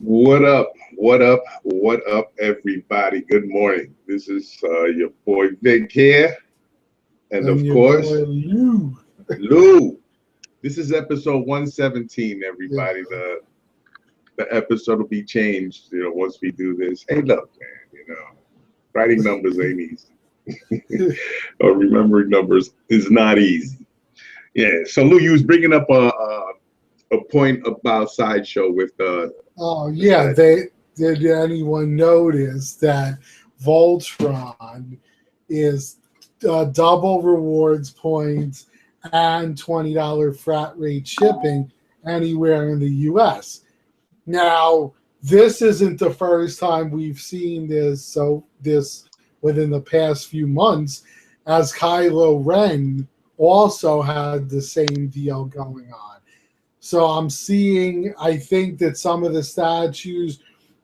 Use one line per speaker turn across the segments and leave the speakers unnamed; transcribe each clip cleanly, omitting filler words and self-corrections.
What up? What up? What up, everybody? Good morning. This is your boy Vic here, and
And
of
your boy
course,
Lou.
Lou. This is episode 117,
Yeah.
everybody. The episode will be changed, once we do this. Hey, look, man, writing numbers ain't easy, or remembering numbers is not easy. Yeah. So Lou, you was bringing up a point about sideshow with
Oh yeah, they did anyone notice that Voltron is double rewards points and $20 flat rate shipping anywhere in the US. Now, this isn't the first time we've seen this, so this within the past few months, as Kylo Ren also had the same deal going on. So I think that some of the statues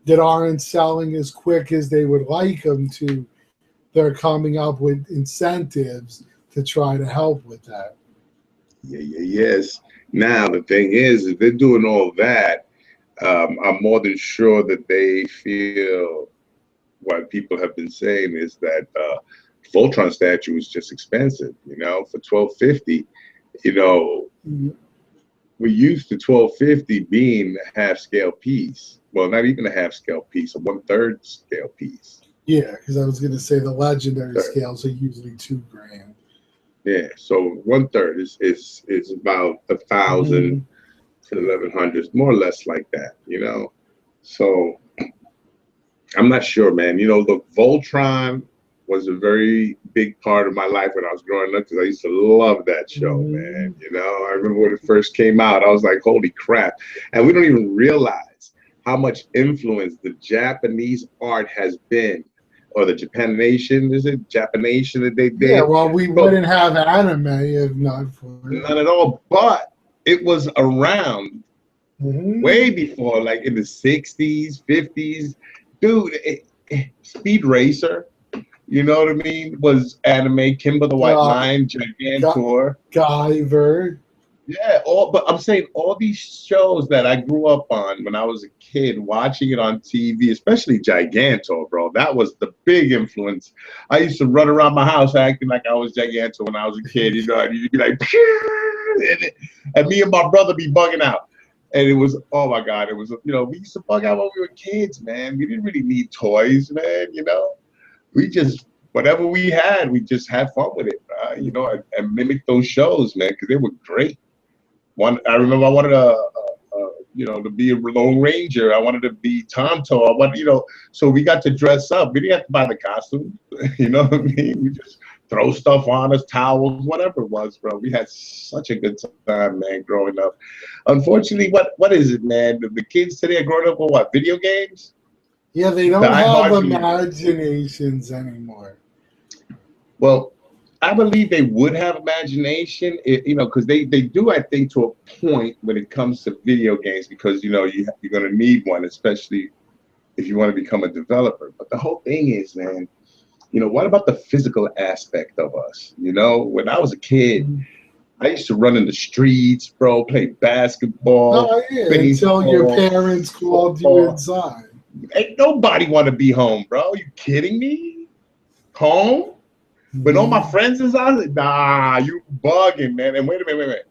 that aren't selling as quick as they would like them to, they're coming up with incentives to try to help with that.
Yes. Now the thing is, if they're doing all that, I'm more than sure that they feel what people have been saying is that Voltron statue is just expensive. For 1250, you know,
Mm,
we're used to 1250 being a half scale piece. Well, not even a half scale piece, a 1/3 scale piece.
Yeah, because I was going to say the legendary
Third.
scales are usually $2,000.
Yeah, so 1/3 is about 1,000
Mm-hmm.
to 1,100, more or less like that. So I'm not sure, man. Look, Voltron was a very big part of my life when I was growing up because I used to love that show, man.
Mm-hmm.
I remember when it first came out, I was like, holy crap. And we don't even realize how much influence the Japanese art has been, or the Japanation, is it Japanation that they
Yeah,
did?
well, we
But
wouldn't have anime if not for it.
not at all. But it was around
Mm-hmm.
way before, like in the 60s, 50s. Dude, Speed Racer. You know what I mean? Was anime, Kimber the White
Uh,
Lion,
Ga-
Gigantor.
Guyver.
Yeah, but I'm saying all these shows that I grew up on when I was a kid, watching it on TV, especially Gigantor, bro. That was the big influence. I used to run around my house acting like I was Gigantor when I was a kid. And you'd be like, and me and my brother be bugging out. And it was, oh my God, it was, we used to bug out when we were kids, man. We didn't really need toys, man. We just whatever we had, we just had fun with it, and mimic those shows, man, because they were great. I remember I wanted to be a Lone Ranger. I wanted to be Tonto. So we got to dress up. We didn't have to buy the costume. You know what I mean? We just throw stuff on us, towels, whatever it was, bro. We had such a good time, man, growing up. Unfortunately, what is it, man? The kids today are growing up with what? Video games?
Yeah, they don't
Die
have
Hard for you.
imaginations anymore.
Well, I believe they would have imagination, because they do, I think, to a point when it comes to video games, because you're going to need one, especially if you want to become a developer. But the whole thing is, man, what about the physical aspect of us? When I was a kid, I used to run in the streets, bro, play basketball,
Oh, yeah, until your
baseball,
parents called you
football.
inside.
Ain't nobody want to be home, bro. You kidding me? Home? When all my
Mhm.
friends is out, nah, you bugging, man. And wait a minute, wait a minute.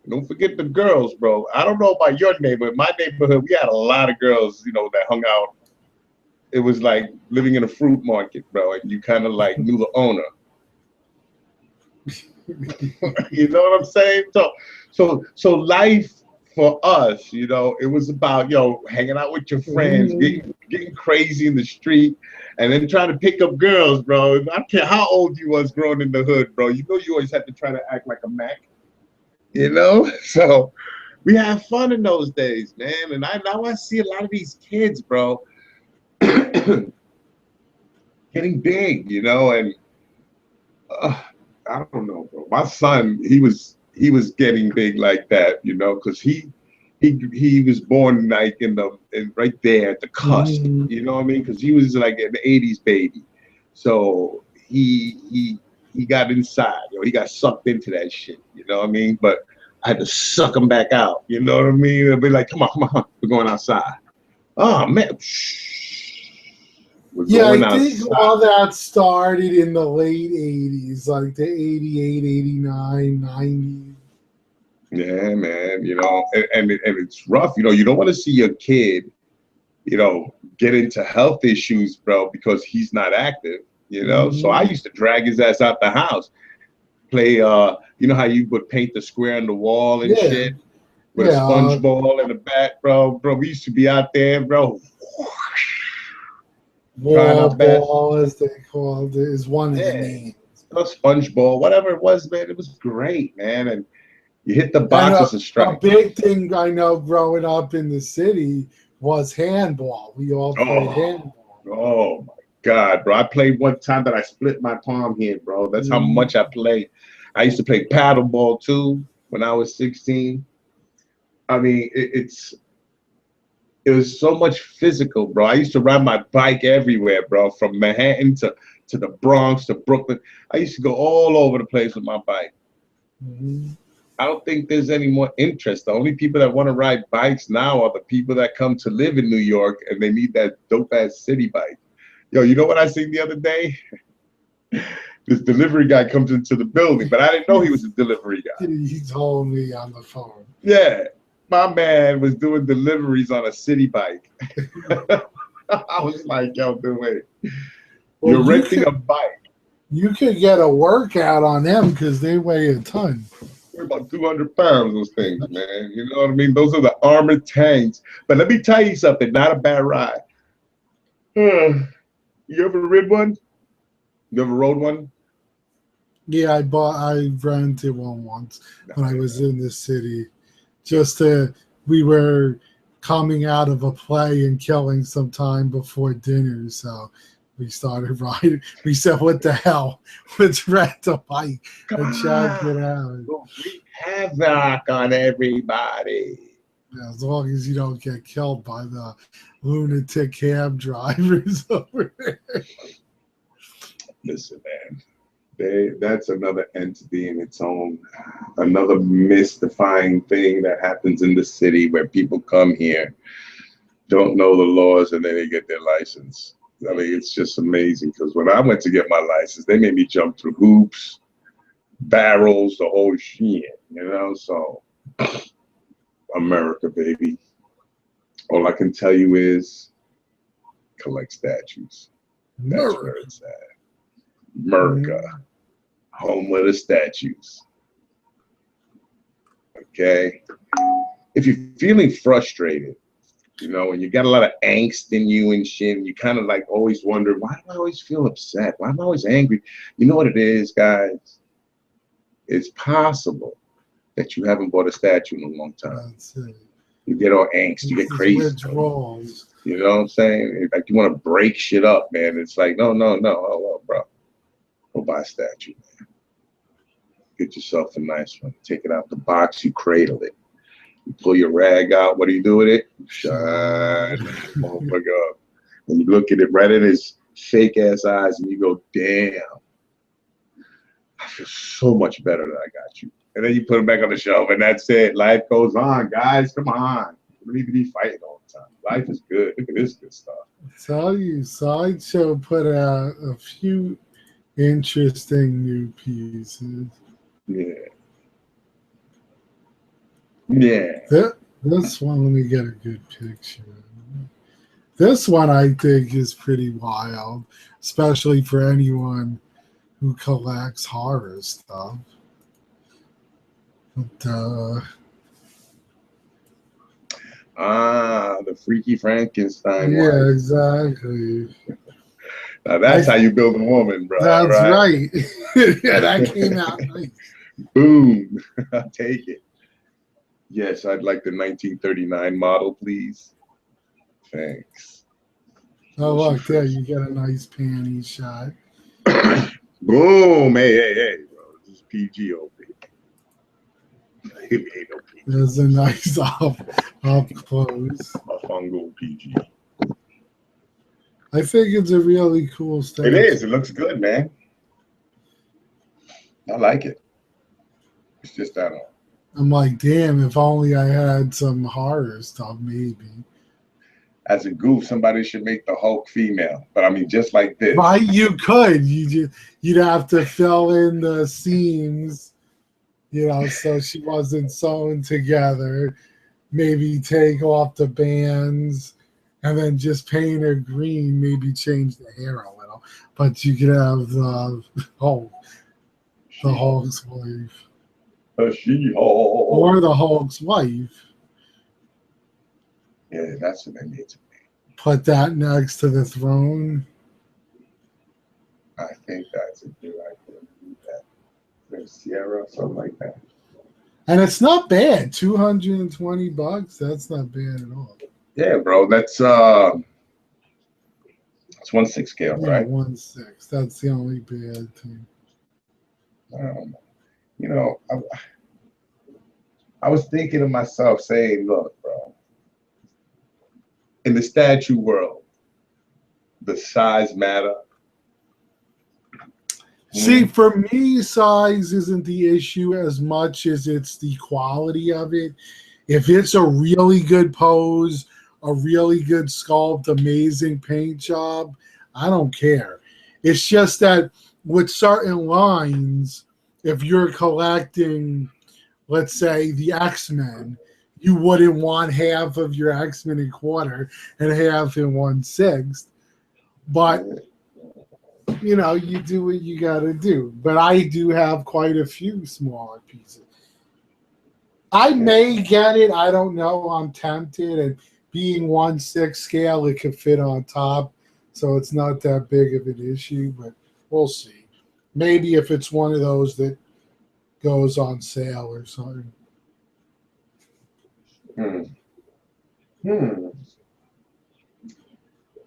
Don't forget the girls, bro. I don't know about your neighborhood. My neighborhood, we had a lot of girls, that hung out. It was like living in a fruit market, bro, and you kind of like knew the owner. You know what I'm saying? So life for us, it was about hanging out with your friends,
Mhm.
getting crazy in the street, and then trying to pick up girls, bro. I don't care how old you was growing in the hood, bro. You always had to try to act like a Mac, So we had fun in those days, man. And now I see a lot of these kids, bro, getting big, and uh, I don't know, bro. My son, he was getting big like that, because he was born like right there at the cusp,
Mhm.
you know what I mean? Because he was like an '80s baby, so he got inside, he got sucked into that shit, you know what I mean? But I had to suck him back out, you know what I mean? I'd be like, come on, we're going outside. Oh man, we're
Yeah,
going
I think
outside.
all that started in the late 80s, like the 88, 89, 90.
Yeah, man. And it's rough. You don't want to see your kid, get into health issues, bro,. He's not active. So I
Mhm.
used to drag his ass out the house, play. You know how you would paint the square on the wall and
Yeah,
shit with a
yeah.
sponge ball in the back, bro. Bro, we used to be out there, bro, trying our
Wall
best.
ball, as they call it, is one of the
Yeah,
names.
a sponge ball, whatever it was, man. It was great, man. And you hit the
And
boxes of
a
strikes.
big thing I know growing up in the city was handball. We all played
Oh,
handball.
oh my God, bro. I played one time that I split my palm here, bro. That's how
Mhm.
much I played. I used to play paddleball too when I was 16. I mean, it was so much physical, bro. I used to ride my bike everywhere, bro, from Manhattan to the Bronx to Brooklyn. I used to go all over the place with my bike.
Mhm.
I don't think there's any more interest. The only people that want to ride bikes now are the people that come to live in New York and they need that dope ass city bike. Yo, you know what I seen the other day? This delivery guy comes into the building, but I didn't know he was a delivery guy.
He told me on the phone.
Yeah, my man was doing deliveries on a city bike. I was like, yo, dude, wait,
Well,
you're renting a bike.
you could get a workout on them because they weigh a ton.
We're about 200 pounds, those things, man. You know what I mean? Those are the armored tanks. But let me tell you something, not a bad ride. You ever rid one? You ever rode one?
Yeah, I rented one once
No,
when I
yeah.
was in the city. Just to, we were coming out of a play and killing some time before dinner, so we started riding. We said, "What the hell? Let's rent a bike
Come
and check
on.
it out."
Go wreak havoc on everybody.
Yeah, as long as you don't get killed by the lunatic cab drivers over there.
Listen, man. That's another entity in its own, another mystifying thing that happens in the city where people come here, don't know the laws, and then they get their license. I mean, it's just amazing because when I went to get my license, they made me jump through hoops, barrels, the whole shit. So, America, baby. All I can tell you is collect statues. That's where
America.
it's at. America,
Mhm.
home of the statues. Okay. If you're feeling frustrated, and you got a lot of angst in you and shit, and you kind of like always wonder, why do I always feel upset? Why am I always angry? You know what it is, guys? It's possible that you haven't bought a statue in a long time.
That's it.
You get all angst, you
This
get
is
crazy.
withdrawals.
You know what I'm saying? Like you want to break shit up, man. It's like, no, no, no. Oh, well, bro, go buy a statue. Get yourself a nice one. Take it out the box, you cradle it. You pull your rag out. What do you do with it? Shine
Shine.
that motherfucker up. And you look at it right in his fake ass eyes and you go, damn, I feel so much better that I got you. And then you put it back on the shelf and that's it. Life goes on, guys. Come on. You don't need to be fighting all the time. Life is good. Look at this good stuff.
Tell you, Sideshow put out a few interesting new pieces.
Yeah. Yeah.
This one, let me get a good picture. This one I think is pretty wild, especially for anyone who collects horror stuff. But,
The Freaky Frankenstein
yeah,
wife.
exactly.
Now
I
that's how you build a woman, bro. All
That's
right.
right. Yeah, that came out nice.
Boom. I'll take it. Yes, I'd like the 1939 model, please. Thanks.
Oh
What's your
look, there
face?
you get a nice panty shot.
Boom. Hey, hey, hey, bro. This is PG over here. Ain't no PG.
There's a nice up close.
A fungal PG.
I think it's a really cool
It
statue.
is. It looks good, man. I like it. It's just that.
I'm like, damn, if only I had some horror stuff, maybe.
as a goof, somebody should make the Hulk female. But I mean, just like this.
Right, you could. You'd have to fill in the seams, so she wasn't sewn together. Maybe take off the bands, and then just paint her green. Maybe change the hair a little. But you could have the Hulk's wife,
A She-Hulk,
or the Hulk's wife.
Yeah, that's what they need to be.
Put that next to the throne.
I think that's a good idea. Sierra, something like that.
And it's not bad. $220. That's not bad at all.
Yeah, bro. That's 1/6 scale,
Yeah,
right?
1/6. That's the only bad thing.
I was thinking to myself, saying, "Look, bro, in the statue world, the size matter."
See, for me, size isn't the issue as much as it's the quality of it. If it's a really good pose, a really good sculpt, amazing paint job, I don't care. It's just that with certain lines, if you're collecting, let's say, the X-Men, you wouldn't want half of your X-Men in quarter and half in 1/6. But you do what you got to do. But I do have quite a few smaller pieces. I may get it. I don't know. I'm tempted. And being 1/6 scale, it could fit on top. So it's not that big of an issue. But we'll see. Maybe if it's one of those that goes on sale or something.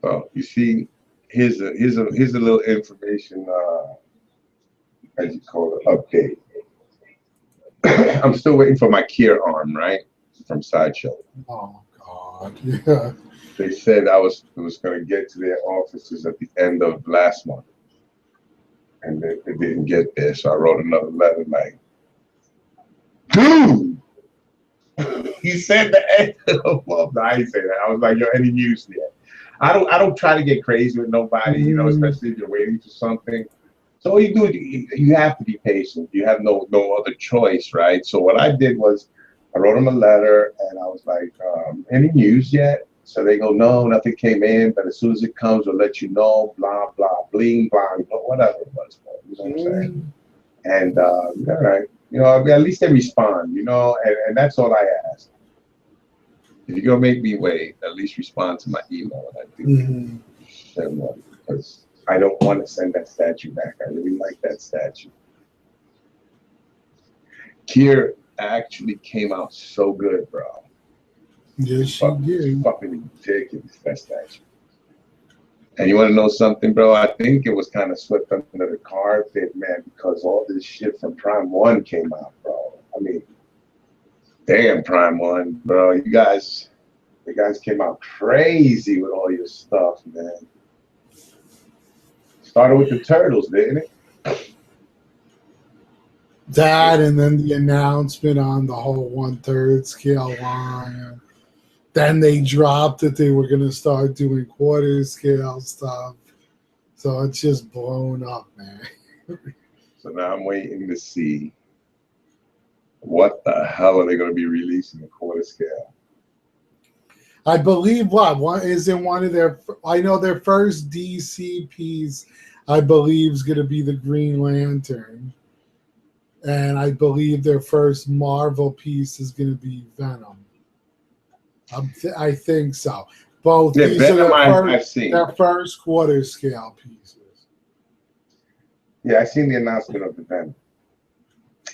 Well, you see, here's a little information, as you call it, update. I'm still waiting for my Kier arm, right, from Sideshow.
Oh God, yeah.
They said it was going to get to their offices at the end of last month, and it didn't get there. So I wrote another letter like, dude. He said the end of the month. I didn't say that. I was like, yo, any news yet? I don't try to get crazy with nobody, especially if you're waiting for something. So all you do, you have to be patient. You have no other choice, right? So what I did was I wrote them a letter and I was like, any news yet? So they go, no, nothing came in, but as soon as it comes, we'll let you know, blah, blah, bling, blah, whatever it was. You know what I'm saying? And all right. At least they respond, and that's all I ask. If you're going to make me wait, at least respond to my email when I do send one, because I don't want to send that statue back. I really like that statue. Kier actually came out so good, bro.
Yes, she did.
Fucking ridiculous, that statue. And you want to know something, bro? I think it was kind of swept under the carpet, man, because all this shit from Prime 1 came out, bro. I mean, damn, Prime 1, bro. You guys came out crazy with all your stuff, man. Started with the Turtles, didn't it?
That, and then the announcement on the whole 1/3 scale line. Then they dropped that they were going to start doing quarter scale stuff. So it's just blown up, man.
So now I'm waiting to see what the hell are they going to be releasing in quarter scale.
I believe one is in one of their. I know their first DC piece, I believe, is going to be the Green Lantern, and I believe their first Marvel piece is going to be Venom. I think so. Both these
Venom
are
their
first quarter scale pieces.
Yeah, I seen the announcement of the Venom,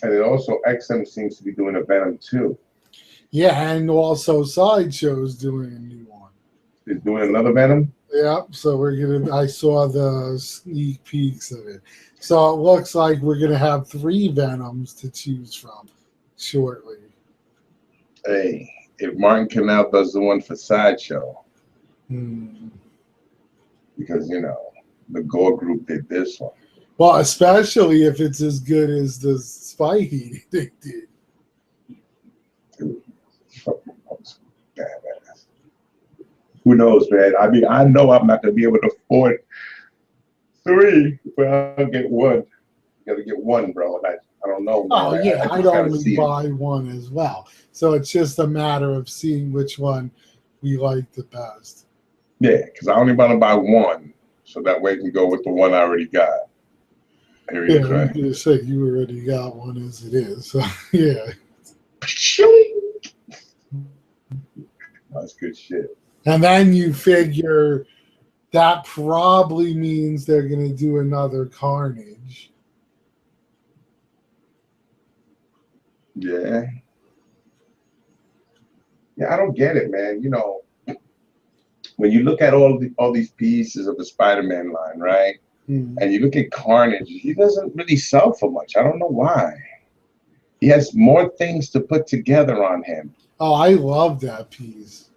and it also XM seems to be doing a Venom too.
Yeah, and also Sideshow's doing a new one.
Is doing another Venom?
Yep. So I saw the sneak peeks of it. So it looks like we're gonna have 3 Venoms to choose from shortly.
Hey, if Martin Canal does the one for Sideshow, because the Gore Group did this one.
Well, especially if it's as good as the Spidey they did.
Dude, fucking badass. Who knows, man? I mean, I know I'm not gonna be able to afford three, but I'll get one. Gotta get one, bro. And I don't know, man.
Oh yeah,
I
I'd
just gotta
only
see it.
buy one as well. So it's just a matter of seeing which one we like the best.
Yeah, because I only want to buy one, so that way I can go with the one I already got. Here he
Yeah,
is,
I was
right?
gonna say you already got one as it is. So yeah.
That's good shit.
And then you figure that probably means they're gonna do another Carnage.
Yeah. Yeah, I don't get it, man. You know, when you look at all these pieces of the Spider-Man line, right?
Hmm.
And you look at Carnage, he doesn't really sell for much. I don't know why. He has more things to put together on him.
Oh, I love that piece.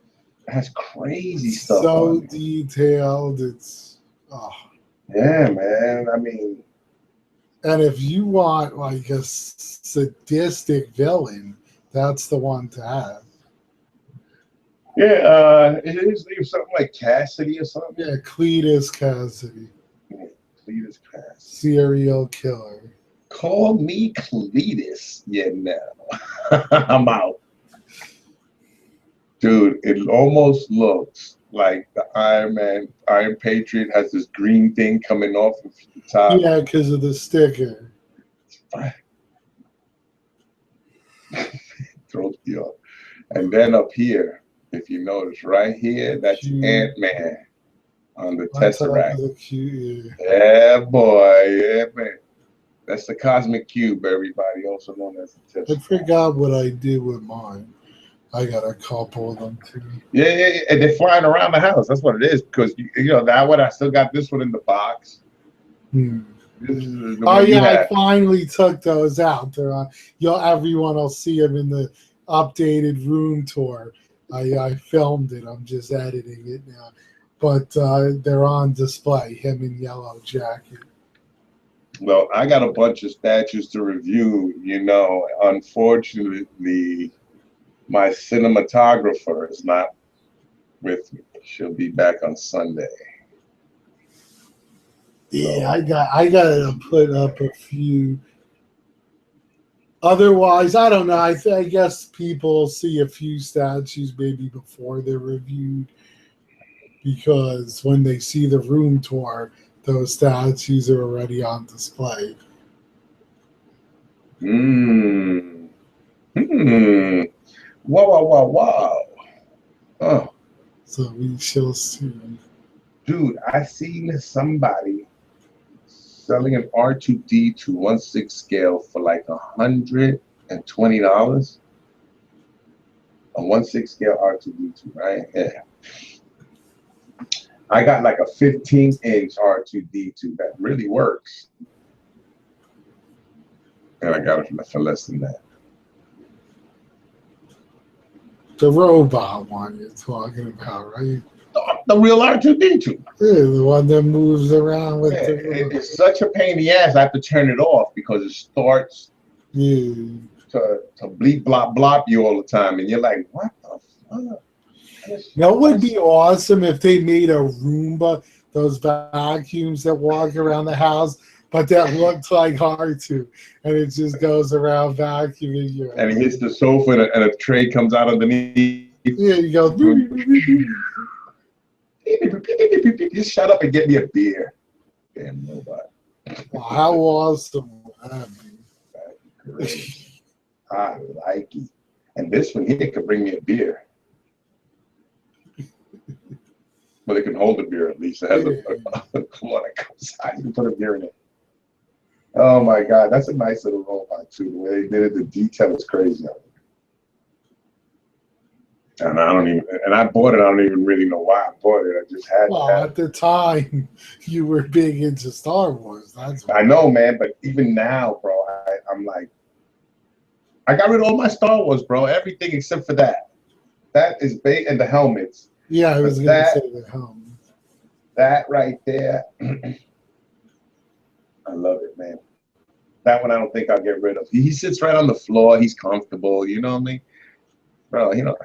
It has crazy
It's
stuff
so
on it.
detailed. It's oh.
Yeah, man. I mean,
And if you want like a sadistic villain, that's the one to have.
yeah, it is something like Cassidy or something.
Yeah, Cletus Cassidy,
Yeah, Cletus Cassidy.
serial killer.
Call me Cletus. Yeah, no. I'm out. Dude, it almost looks like the Iron Man, Iron Patriot has this green thing coming off of the top.
Yeah, because of the sticker.
Throws me off. And then up here, if you notice, right here, that's
Cube
Ant-Man on the
on top
Tesseract.
of the cube.
Yeah, boy. Yeah, man. That's the Cosmic Cube, everybody, also known as the
I
Tesseract.
forgot what I did with mine. I got a couple of them too.
Yeah, yeah, yeah. And they're flying around the house. That's what it is. Because, you know, that one, I still got this one in the box.
Hmm.
This is the
Oh
one you
yeah, I
had.
finally took those out. They're on. Everyone will see them in the updated room tour. I filmed it. I'm just editing it now, but they're on display. Him in yellow jacket.
Well, I got a bunch of statues to review. You know, unfortunately, my cinematographer is not with me. She'll be back on Sunday.
Yeah, I got to put up a few. Otherwise, I don't know. I guess people see a few statues maybe before they're reviewed because when they see the room tour, those statues are already on display.
Hmm. Hmm. Wow, wow, wow, wow. Oh,
So we shall see.
dude, I seen somebody selling an R2D2 1/6 scale for like $120. A 1/6 scale R2D2, right? Yeah. I got like a 15-inch R2D2 that really works. And I got it for less than that.
The robot one you're talking about, right?
The real R2D2.
Yeah, the one that moves around with
Yeah,
the
it's such a pain in the ass. I have to turn it off because it starts
yeah.
to bleep blop blop you all the time, and you're like, what the fuck?
That would be awesome if they made a Roomba, those vacuums that walk around the house, but that looked like R2, and it just goes around vacuuming you.
And he hits the sofa, and a tray comes out underneath.
Yeah, you go.
Just shut up and get me a beer. Damn robot.
Wow, how awesome would that be?
Great. I like it. And this one here could bring me a beer. But it can hold a beer at least. It has a claw that comes out. You can put a beer in it. Oh my God, that's a nice little robot too. The way they did it, the detail is crazy. And I bought it. I don't even really know why I bought it. I just had
Well,
to have
at the time, you were big into Star Wars. That's
I know, man, but even now, bro, I'm like, I got rid of all my Star Wars, bro. Everything except for that. That is bait and the helmets.
yeah. I was
But
going to say the helmet.
that right there, I love it, man. That one I don't think I'll get rid of. He sits right on the floor. He's comfortable. You know what I mean, bro? You know,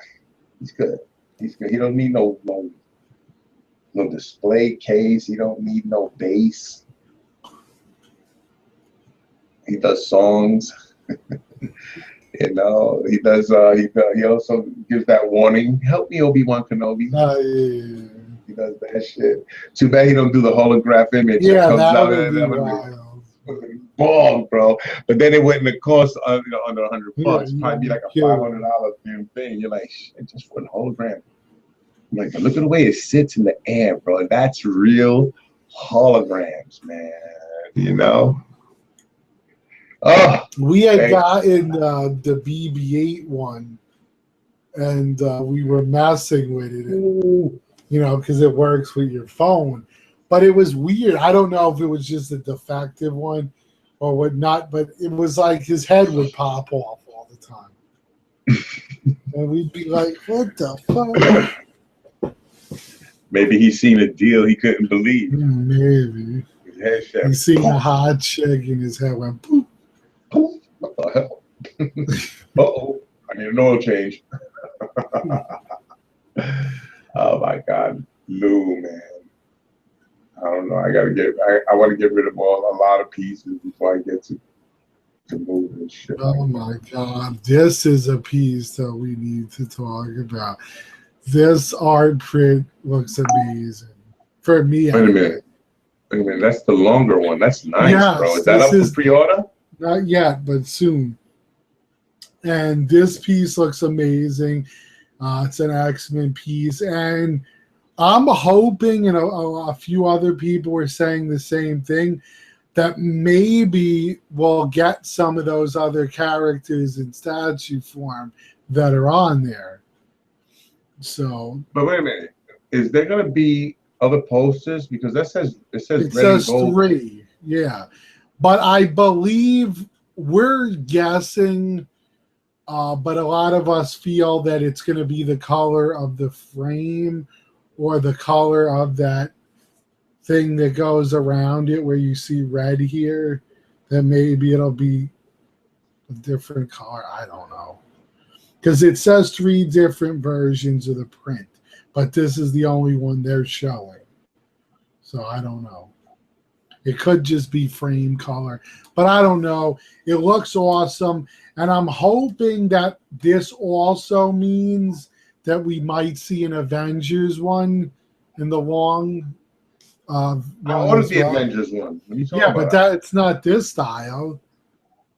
he's good. He's good. He don't need no No display case. He don't need no bass. He does songs. You know, he does. He also gives that warning. Help me, Obi-Wan Kenobi. He does that shit. Too bad he don't do the holograph image that
Yeah,
comes
that
out.
would be
That would
wild.
be ball, bro. But then it wouldn't have cost under
Yeah,
$100. Probably
yeah,
be like a
yeah.
$500 damn thing. You're like, shit, just for the hologram. I'm like, look at the way it sits in the air, bro. That's real holograms, man. You know. Oh,
We had
thank
gotten the BB-8 one, and we were messing with it,
you.
you know, because it works with your phone. But it was weird. I don't know if it was just a defective one or what not, but it was like his head would pop off all the time. And we'd be like, what the fuck?
Maybe he's seen a deal he couldn't believe.
Maybe.
His head chef.
He seen a hot chick and his head went poof.
Poof. What the hell? Uh-oh. I need an oil change. Oh my God. Lou, man. I don't know. I want to get rid of a lot of pieces before I get to move and shit.
Oh my God. This is a piece that we need to talk about. This art print looks amazing. For me,
Wait a minute. Wait a minute. That's the longer one. That's nice,
yes,
bro. Is that up for pre-order?
Not yet, but soon. And this piece looks amazing. It's an X-Men piece. And I'm hoping, and a few other people were saying the same thing, that maybe we'll get some of those other characters in statue form that are on there. So,
but wait a minute. Is there gonna be other posters? Because it says
it
red and
says
gold.
3, yeah. But I believe we're guessing, but a lot of us feel that it's going to be the color of the frame or the color of that thing that goes around it where you see red here. That maybe it'll be a different color. I don't know. Because it says 3 different versions of the print, but this is the only one they're showing. So I don't know. It could just be frame color, but I don't know. It looks awesome, and I'm hoping that this also means that we might see an Avengers one in the long.
I ordered the Avengers one. What are you talking
Yeah,
about?
but it's not this style.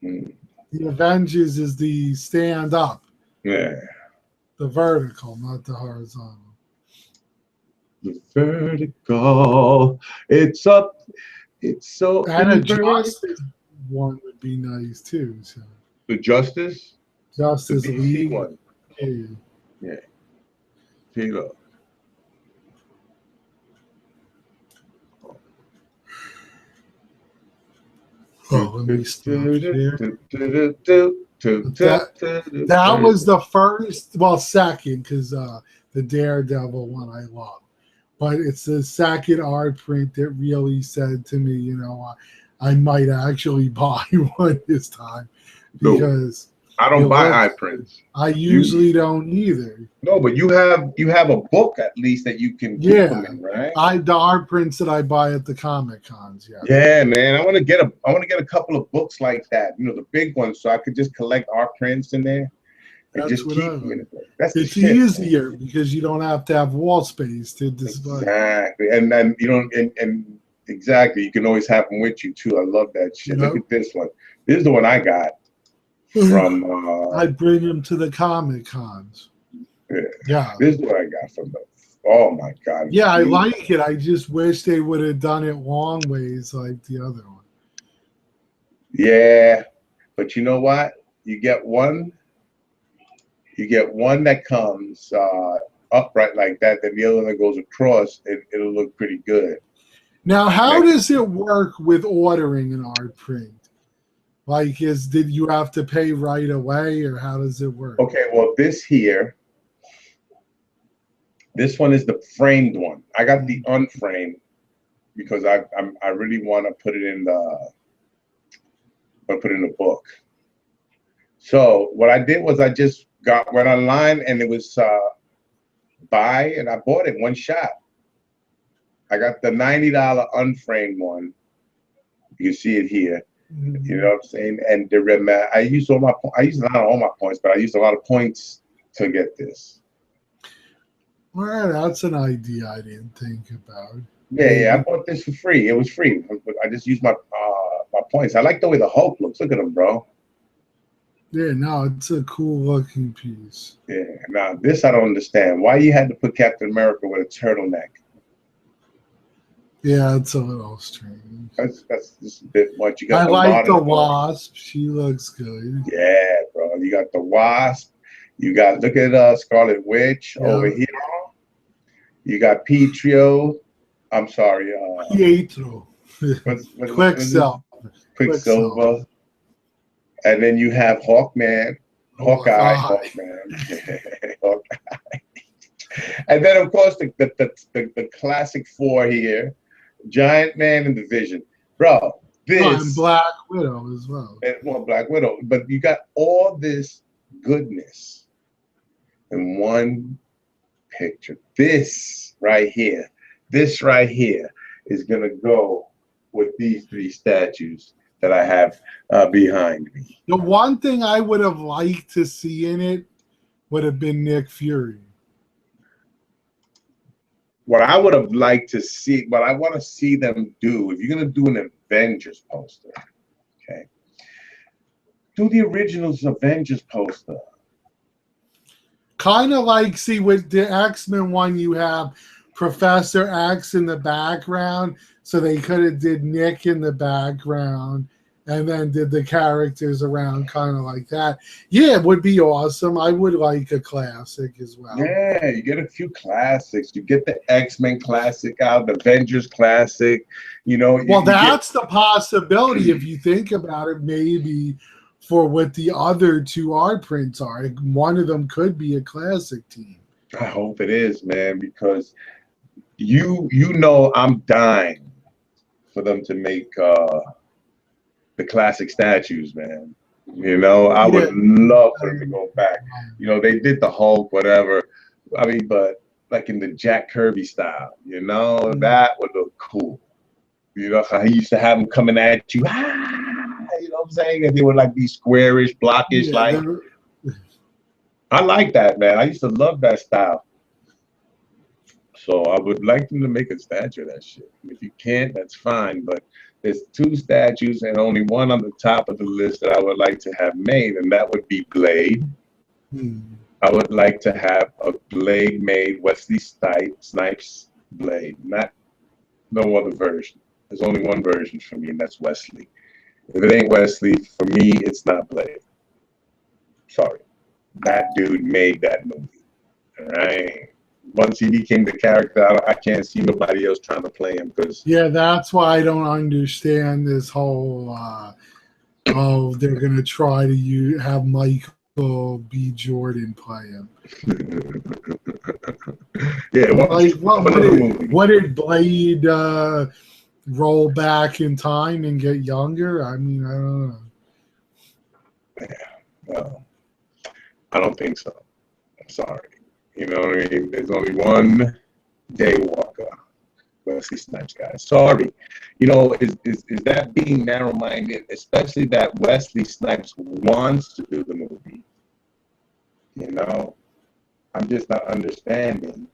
Mm.
The Avengers is the stand up.
Yeah.
The vertical, not the horizontal.
The vertical. It's up. It's so
And a
inverted.
Justice one would be nice too. So
The Justice?
Justice
The DC
League
one.
Yeah.
Yeah. Take up.
Oh, let me stop here. That was the first, well, second, because the Daredevil one I love. But it's the second art print that really said to me, you know, I might actually buy one this time because
I don't buy eye prints.
I usually don't either.
No, but you have a book at least that you can keep them in, right?
The art prints that I buy at the Comic Cons, yeah.
Yeah, man. I want to get a couple of books like that, you know, the big ones, so I could just collect art prints in there and just keep them in the book.
It's easier because you don't have to have wall space to display.
Exactly, and then you don't, and exactly, you can always have them with you too. I love that shit. Look at this one. This is the one I got from.
I bring them to the Comic Cons.
Yeah, this is what I got from them. Oh my God.
Yeah, I like it. I just wish they would have done it long ways like the other one.
Yeah, but you know what? You get one that comes upright like that, then the other one that goes across, it'll look pretty good.
Now, how does it work with ordering an art print? Like, did you have to pay right away, or how does it work?
Okay, well, this one is the framed one. I got the unframed because I really want to put it in the book. So what I did was I just went online and it was buy, and I bought it one shot. I got the $90 unframed one. You can see it here. You know what I'm saying? And the I used not all my points, but I used a lot of points to get this.
Well, that's an idea I didn't think about.
Yeah, I bought this for free. It was free. I just used my points. I like the way the Hulk looks. Look at him, bro.
Yeah, no, it's a cool looking piece.
Yeah, now this I don't understand. Why you had to put Captain America with a turtleneck?
Yeah, it's a little strange.
That's just a bit much. You got
I like the Wasp. She looks good.
Yeah, bro. You got the Wasp. You got, look at Scarlet Witch over here. You got Pietro. I'm sorry.
Pietro.
Quicksilver. And then you have Hawkman. Hawkeye. And then, of course, the classic four here. Giant Man and the Vision. Bro,
and Black Widow as well.
And Black Widow. But you got all this goodness in one picture. This right here is going to go with these three statues that I have behind me.
The one thing I would have liked to see in it would have been Nick Fury.
What I would have liked to see, what I want to see them do, if you're going to do an Avengers poster, okay, do the originals Avengers poster.
Kind of like, see, with the X-Men one, you have Professor X in the background, so they could have did Nick in the background and then did the characters around kind of like that. Yeah, it would be awesome. I would like a classic as well.
Yeah, you get a few classics. You get the X-Men classic out, the Avengers classic, you know.
Well, that's the possibility if you think about it, maybe for what the other two art prints are. One of them could be a classic team.
I hope it is, man, because you know I'm dying for them to make the classic statues, man. You know, I would love for them to go back. You know, they did the Hulk, whatever. I mean, but like in the Jack Kirby style, you know, that would look cool. You know, how he used to have them coming at you, you know what I'm saying? And they were like these squarish, blockish, I like that, man. I used to love that style. So I would like them to make a statue of that shit. If you can't, that's fine. But there's two statues and only one on the top of the list that I would like to have made, and that would be Blade. I would like to have a Blade made, Wesley Snipes Blade, not no other version. There's only one version for me, and that's Wesley. If it ain't Wesley, for me, it's not Blade. Sorry. That dude made that movie. All right. Once he became the character, I can't see nobody else trying to play him. Because
that's why I don't understand this whole they're gonna try to have Michael B. Jordan play him. What did Blade roll back in time and get younger? I mean, I don't know.
Yeah, well, I don't think so. I'm sorry. You know what I mean? There's only one Daywalker, Wesley Snipes, guys. Sorry. You know, is that being narrow-minded, especially that Wesley Snipes wants to do the movie? You know, I'm just not understanding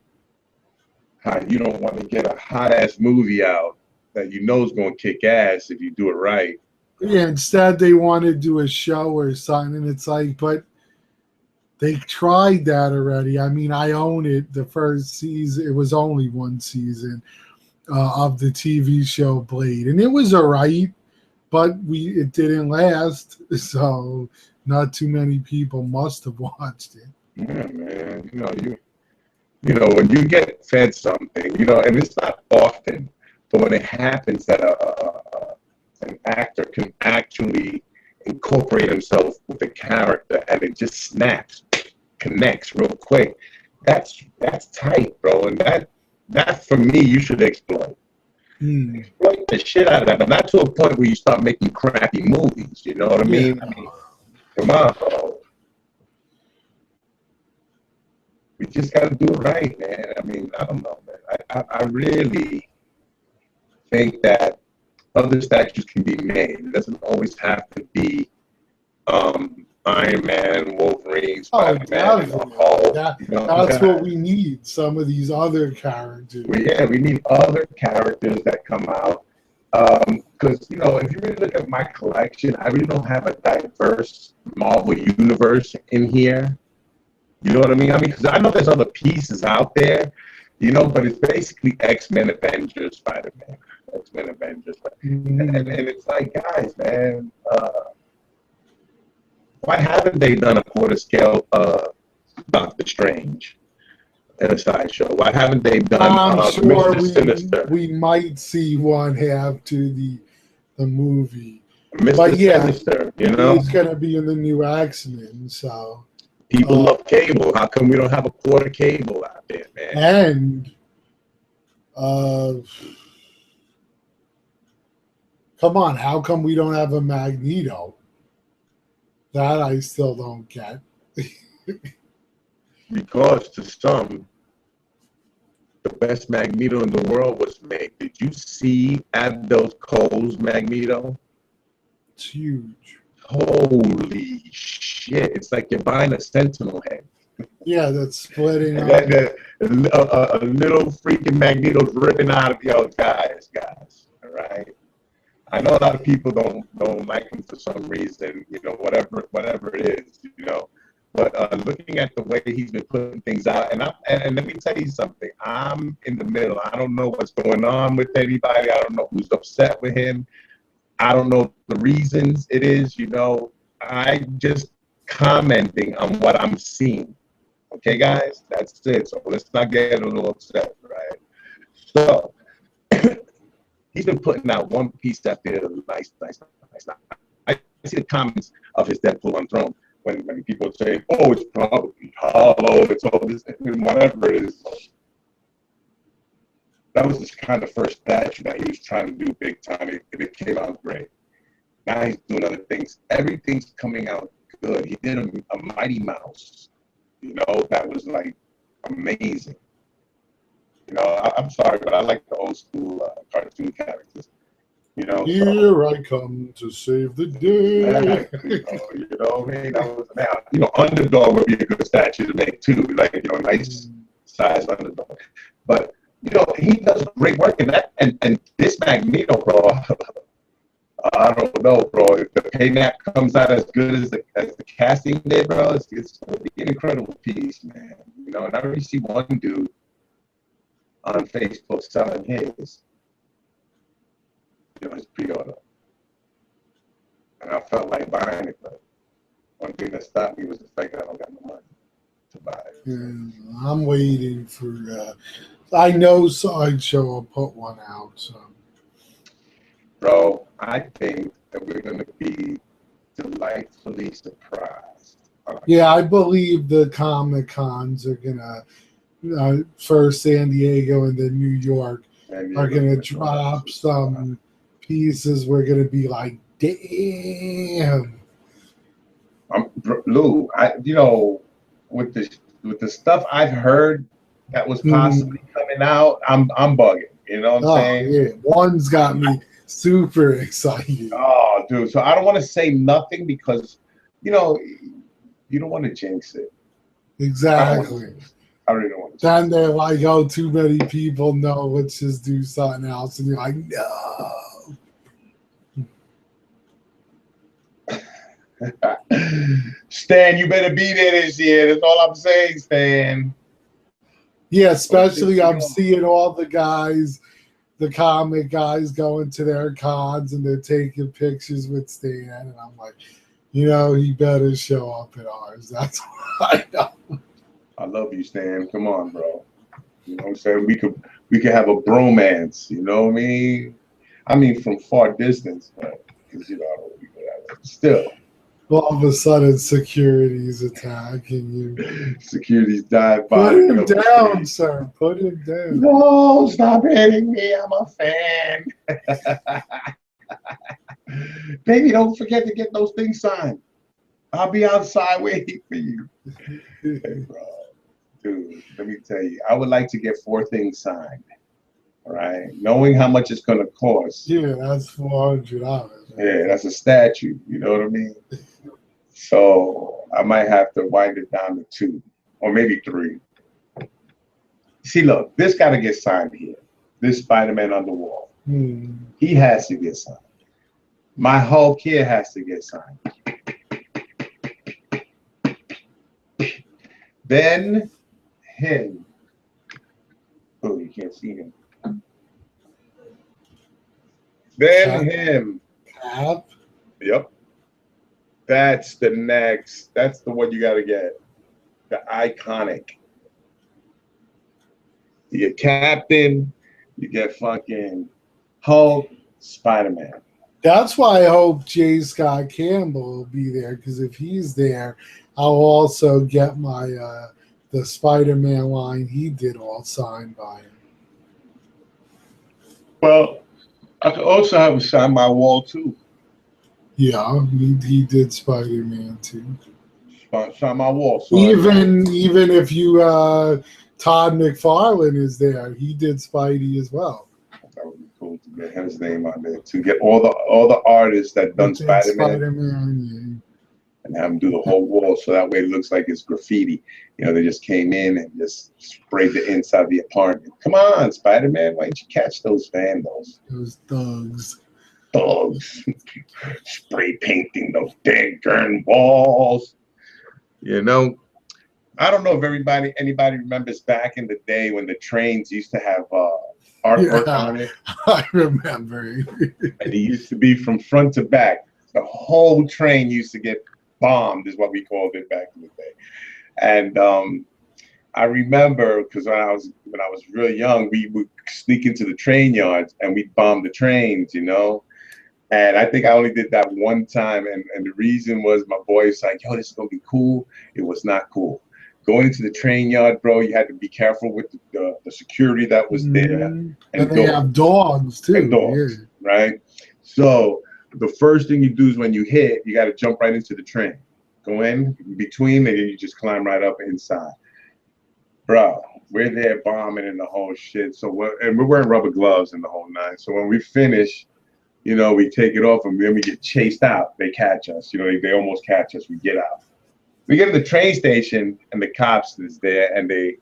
how you don't want to get a hot-ass movie out that you know is going to kick ass if you do it right.
Yeah, instead they want to do a show or something, and it's like, but they tried that already. I mean, I own it. The first season, it was only one season of the TV show Blade, and it was all right, but it didn't last. So not too many people must have watched it.
Yeah, man. You know, when you get fed something, you know, and it's not often, but when it happens that an actor can actually incorporate himself with the character and it just snaps, connects real quick. That's tight, bro. And that for me, you should exploit. Exploit the shit out of that, but not to a point where you start making crappy movies. You know what I mean? Come on, bro. We just got to do it right, man. I mean, I don't know, man. I really think that other statues can be made. It doesn't always have to be Iron Man, Wolverine,
Oh,
Spider-Man, and
definitely.
Hulk.
That,
You know,
that's what
guys.
we need. Some of these other characters.
We need other characters that come out. Because if you really look at my collection, I really don't have a diverse Marvel universe in here. You know what I mean? Because I know there's other pieces out there, but it's basically X-Men, Avengers, Spider-Man, X-Men, Avengers, and it's like, guys, man, why haven't they done a quarter scale Doctor Strange in a sideshow? Why haven't they done
I'm sure
Mr. Sinister?
we might see one have to the movie.
Mr.
But yeah,
Sinister,
he's gonna be in the new X-Men, so
people love Cable. How come we don't have a quarter Cable out there, man?
and come on, how come we don't have a Magneto? That I still don't get.
Because to some, the best Magneto in the world was made. Did you see Abdel Cole's Magneto?
It's huge.
Holy shit! It's like you're buying a Sentinel head.
Yeah, that's splitting up.
Like a little freaking Magneto's ripping out of guys. All right. I know a lot of people don't like him for some reason. Whatever it is. But looking at the way he's been putting things out, and let me tell you something. I'm in the middle. I don't know what's going on with anybody. I don't know who's upset with him. I don't know the reasons it is. I just commenting on what I'm seeing. Okay, guys, that's it. So let's not get a little upset, right? So he's been putting out one piece after the other. Nice. I see the comments of his Deadpool Unthrown when people say, "Oh, it's probably hollow, it's all this, and whatever it is." That was his kind of first statue that he was trying to do big time. It came out great. Now he's doing other things. Everything's coming out good. He did a Mighty Mouse. That was like amazing. I'm sorry, but I like the old school cartoon characters.
Here I come to save the day.
You know what I mean? That was now, Underdog would be a good statue to make too, like nice size Underdog. But he does great work in that, and this Magneto, bro. I don't know, bro. If the payback comes out as good as the casting did, bro, it's going to be an incredible piece, man. And I already see one dude on Facebook selling his, his pre-order. And I felt like buying it, but one thing that stopped me was the fact that I don't got no money to buy it.
Yeah, I'm waiting for. I know Sideshow will put one out. So.
Bro, I think that we're going to be delightfully surprised.
Yeah, I believe the Comic Cons are gonna first San Diego and then New York are gonna drop some pieces. We're gonna be like, damn.
Lou, with the stuff I've heard that was possibly coming out, I'm bugging. You know what I'm saying?
Yeah, one's got me super excited.
Oh, dude. So I don't want to say nothing because, you don't want to jinx it.
Exactly.
I really don't want to.
Then they're like, oh, too many people know. Let's just do something else, and you're like, no.
Stan, you better be there this year. That's all I'm saying, Stan.
Yeah, especially I'm seeing all the guys, the comic guys going to their cons and they're taking pictures with Stan, and I'm like, he better show up at ours. That's what I know.
I love you, Stan. Come on, bro. You know what I'm saying? We could have a bromance. You know what I mean? I mean, from far distance, but because I don't want to be that. Still.
All of a sudden, security's attacking you.
Security's dive by.
Put him down, sir. Put him down.
No, stop hitting me. I'm a fan. Baby, don't forget to get those things signed. I'll be outside waiting for you. Hey, bro. Dude, let me tell you, I would like to get 4 things signed. All right, knowing how much it's going to cost.
Yeah, that's $400.
Yeah, that's a statue. You know what I mean? So I might have to wind it down to 2 or maybe 3. See, look, this got to get signed here. This Spider-Man on the wall. He has to get signed. My Hulk here has to get signed. Then him. Oh, you can't see him. Then him.
Cap?
Yep. That's the next. That's the one you got to get. The iconic. You get Captain. You get fucking Hulk, Spider-Man.
That's why I hope J. Scott Campbell will be there, because if he's there, I'll also get my the Spider-Man line he did all signed by him.
Well, I could also have him sign my wall too.
Yeah, he did Spider-Man too.
Sign my wall. So
even if you Todd McFarlane is there, he did Spidey as well.
That would be cool to get his name on there, to get all the artists that done Spider-Man, and have them do the whole wall, so that way it looks like it's graffiti. You know, they just came in and just sprayed the inside of the apartment. Come on, Spider-Man, why didn't you catch those vandals?
Those thugs.
Thugs. Spray painting those dead walls. You know, I don't know if anybody remembers back in the day when the trains used to have artwork on it.
I remember.
And it used to be from front to back. The whole train used to get bombed, is what we called it back in the day. And I remember, because when I was real young, we would sneak into the train yards and we'd bomb the trains, you know. And I think I only did that one time, and the reason was my boy's like, yo, this is gonna be cool. It was not cool. Going into the train yard, bro, you had to be careful with the security that was there. And
they have dogs too.
And dogs, right? So the first thing you do is when you hit, you got to jump right into the train. Go in between, and then you just climb right up inside. Bro, we're there bombing and the whole shit. So we're wearing rubber gloves and the whole nine. So when we finish, you know, we take it off and then we get chased out. They catch us. You know, they almost catch us. We get out. We get to the train station and the cops is there and they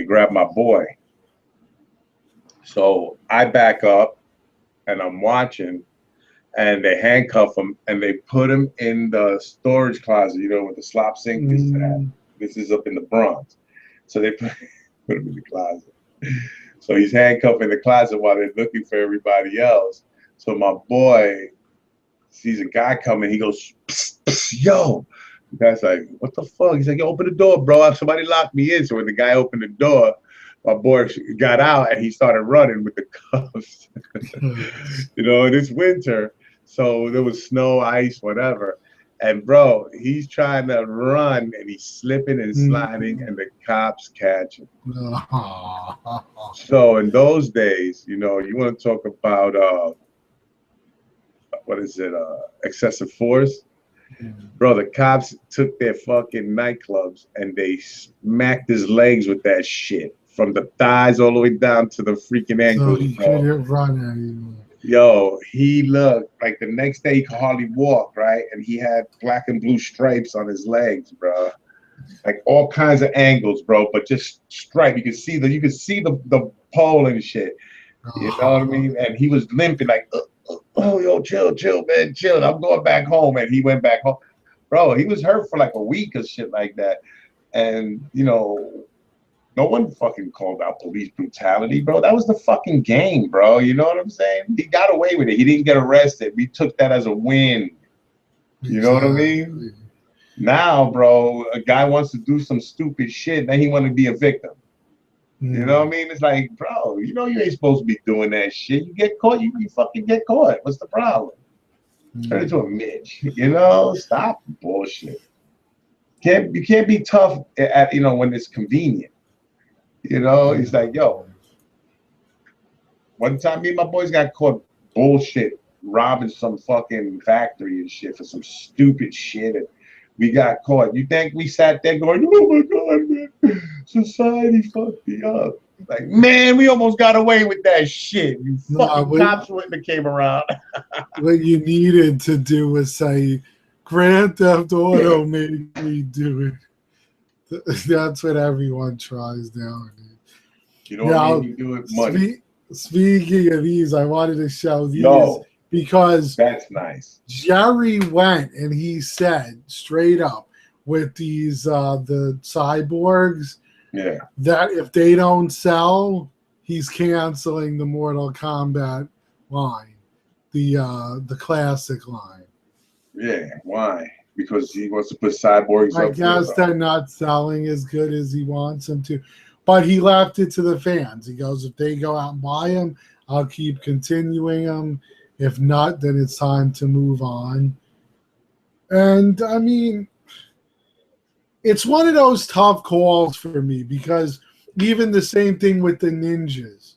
grab my boy. So I back up and I'm watching, and they handcuff him and they put him in the storage closet, you know, where the slop sink is at. This is up in the Bronx. So they put him in the closet. So he's handcuffed in the closet while they're looking for everybody else. So my boy sees a guy coming. He goes, psst, psst, yo. The guy's like, what the fuck? He's like, yo, open the door, bro. Somebody locked me in. So when the guy opened the door, my boy got out and he started running with the cuffs. You know, it's winter. So there was snow, ice, whatever. And bro, he's trying to run and he's slipping and sliding and the cops catch him. So in those days, you know, you want to talk about excessive force? Bro, the cops took their fucking nightclubs and they smacked his legs with that shit from the thighs all the way down to the freaking ankles.
So he couldn't run anymore.
Yo, he looked like the next day he could hardly walk, right? And he had black and blue stripes on his legs, bro. Like all kinds of angles, bro, but just stripe. You could see the pole and shit. You know what I mean? And he was limping like, oh, yo, chill, man, chill. I'm going back home. And he went back home. Bro, he was hurt for like a week or shit like that. And, you know, no one fucking called out police brutality, bro. That was the fucking game, bro. You know what I'm saying? He got away with it. He didn't get arrested. We took that as a win. You know what I mean? Now, bro, a guy wants to do some stupid shit, then he want to be a victim. You know what I mean? It's like, bro, you know you ain't supposed to be doing that shit. You get caught, you fucking get caught. What's the problem? Turn into a Mitch. You know, stop the bullshit. You can't be tough at when it's convenient. You know, it's like, yo. One time, me and my boys got caught bullshit robbing some fucking factory and shit for some stupid shit. And we got caught. You think we sat there going, oh my God, man, society fucked me up? Like, man, we almost got away with that shit. You fucking cops wouldn't have came around.
What you needed to do was say, Grand Theft Auto made me do it. That's what everyone tries now.
You know what made me do it? Money.
Speaking of these, I wanted to show these because
that's nice.
Jerry went and he said straight up with these the cyborgs, that if they don't sell, he's canceling the Mortal Kombat line, the classic line.
Yeah, why? Because he wants to put cyborgs
I
up.
guess they're not selling as good as he wants them to. But he left it to the fans. He goes, if they go out and buy them, I'll keep continuing them. If not, then it's time to move on. And, I mean, it's one of those tough calls for me because even the same thing with the ninjas.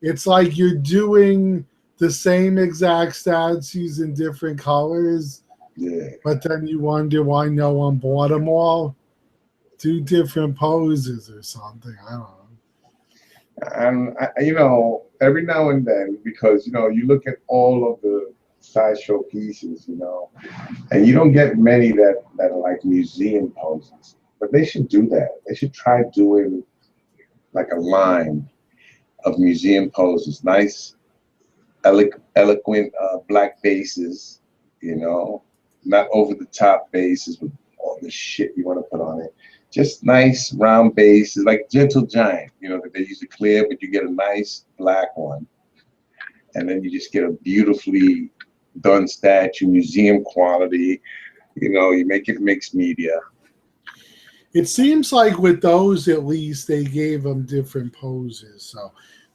It's like you're doing the same exact statues in different colors.
Yeah.
But then you wonder why no one bought them all. Do different poses or something. I don't know.
And every now and then, because you look at all of the sideshow pieces, and you don't get many that are like museum poses. But they should do that. They should try doing like a line of museum poses, nice, eloquent black faces, not over the top bases with all the shit you want to put on it. Just nice round bases, like Gentle Giant, that they use to clear, but you get a nice black one. And then you just get a beautifully done statue, museum quality. You make it mixed media.
It seems like with those, at least, they gave them different poses, so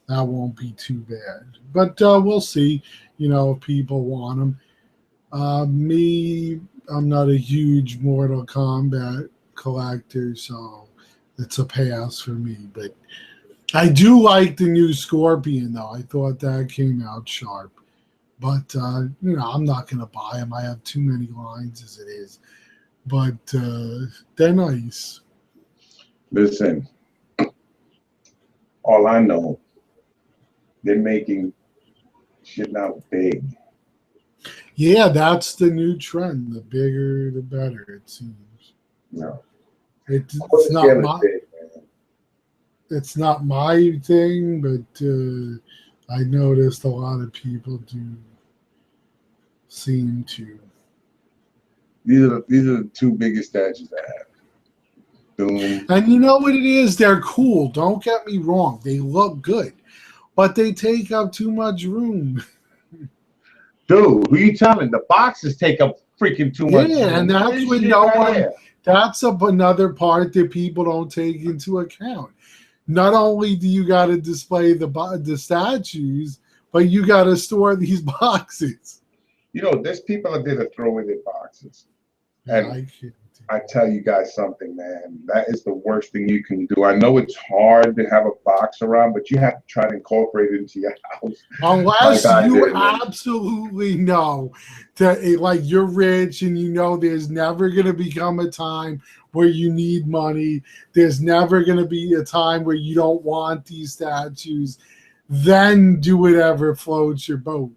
that won't be too bad. But we'll see, if people want them. Me, I'm not a huge Mortal Kombat collector, so it's a pass for me. But I do like the new Scorpion, though. I thought that came out sharp. But, I'm not going to buy them. I have too many lines as it is. But they're nice.
Listen, all I know, they're making shit now big.
Yeah, that's the new trend. The bigger, the better, it seems.
No.
It's not my thing, but I noticed a lot of people do seem to.
These are the two biggest statues I have. Boom.
And you know what it is? They're cool. Don't get me wrong. They look good, but they take up too much room.
Dude, who you telling? The boxes take up freaking too much room.
Yeah, and that's when no one. That's another part that people don't take into account. Not only do you got to display the statues, but you got to store these boxes.
There's people out there that throw in their boxes. And I tell you guys something, man. That is the worst thing you can do. I know it's hard to have a box around, but you have to try to incorporate it into your house.
Unless you absolutely know that, like, you're rich and there's never going to become a time where you need money. There's never going to be a time where you don't want these statues. Then do whatever floats your boat.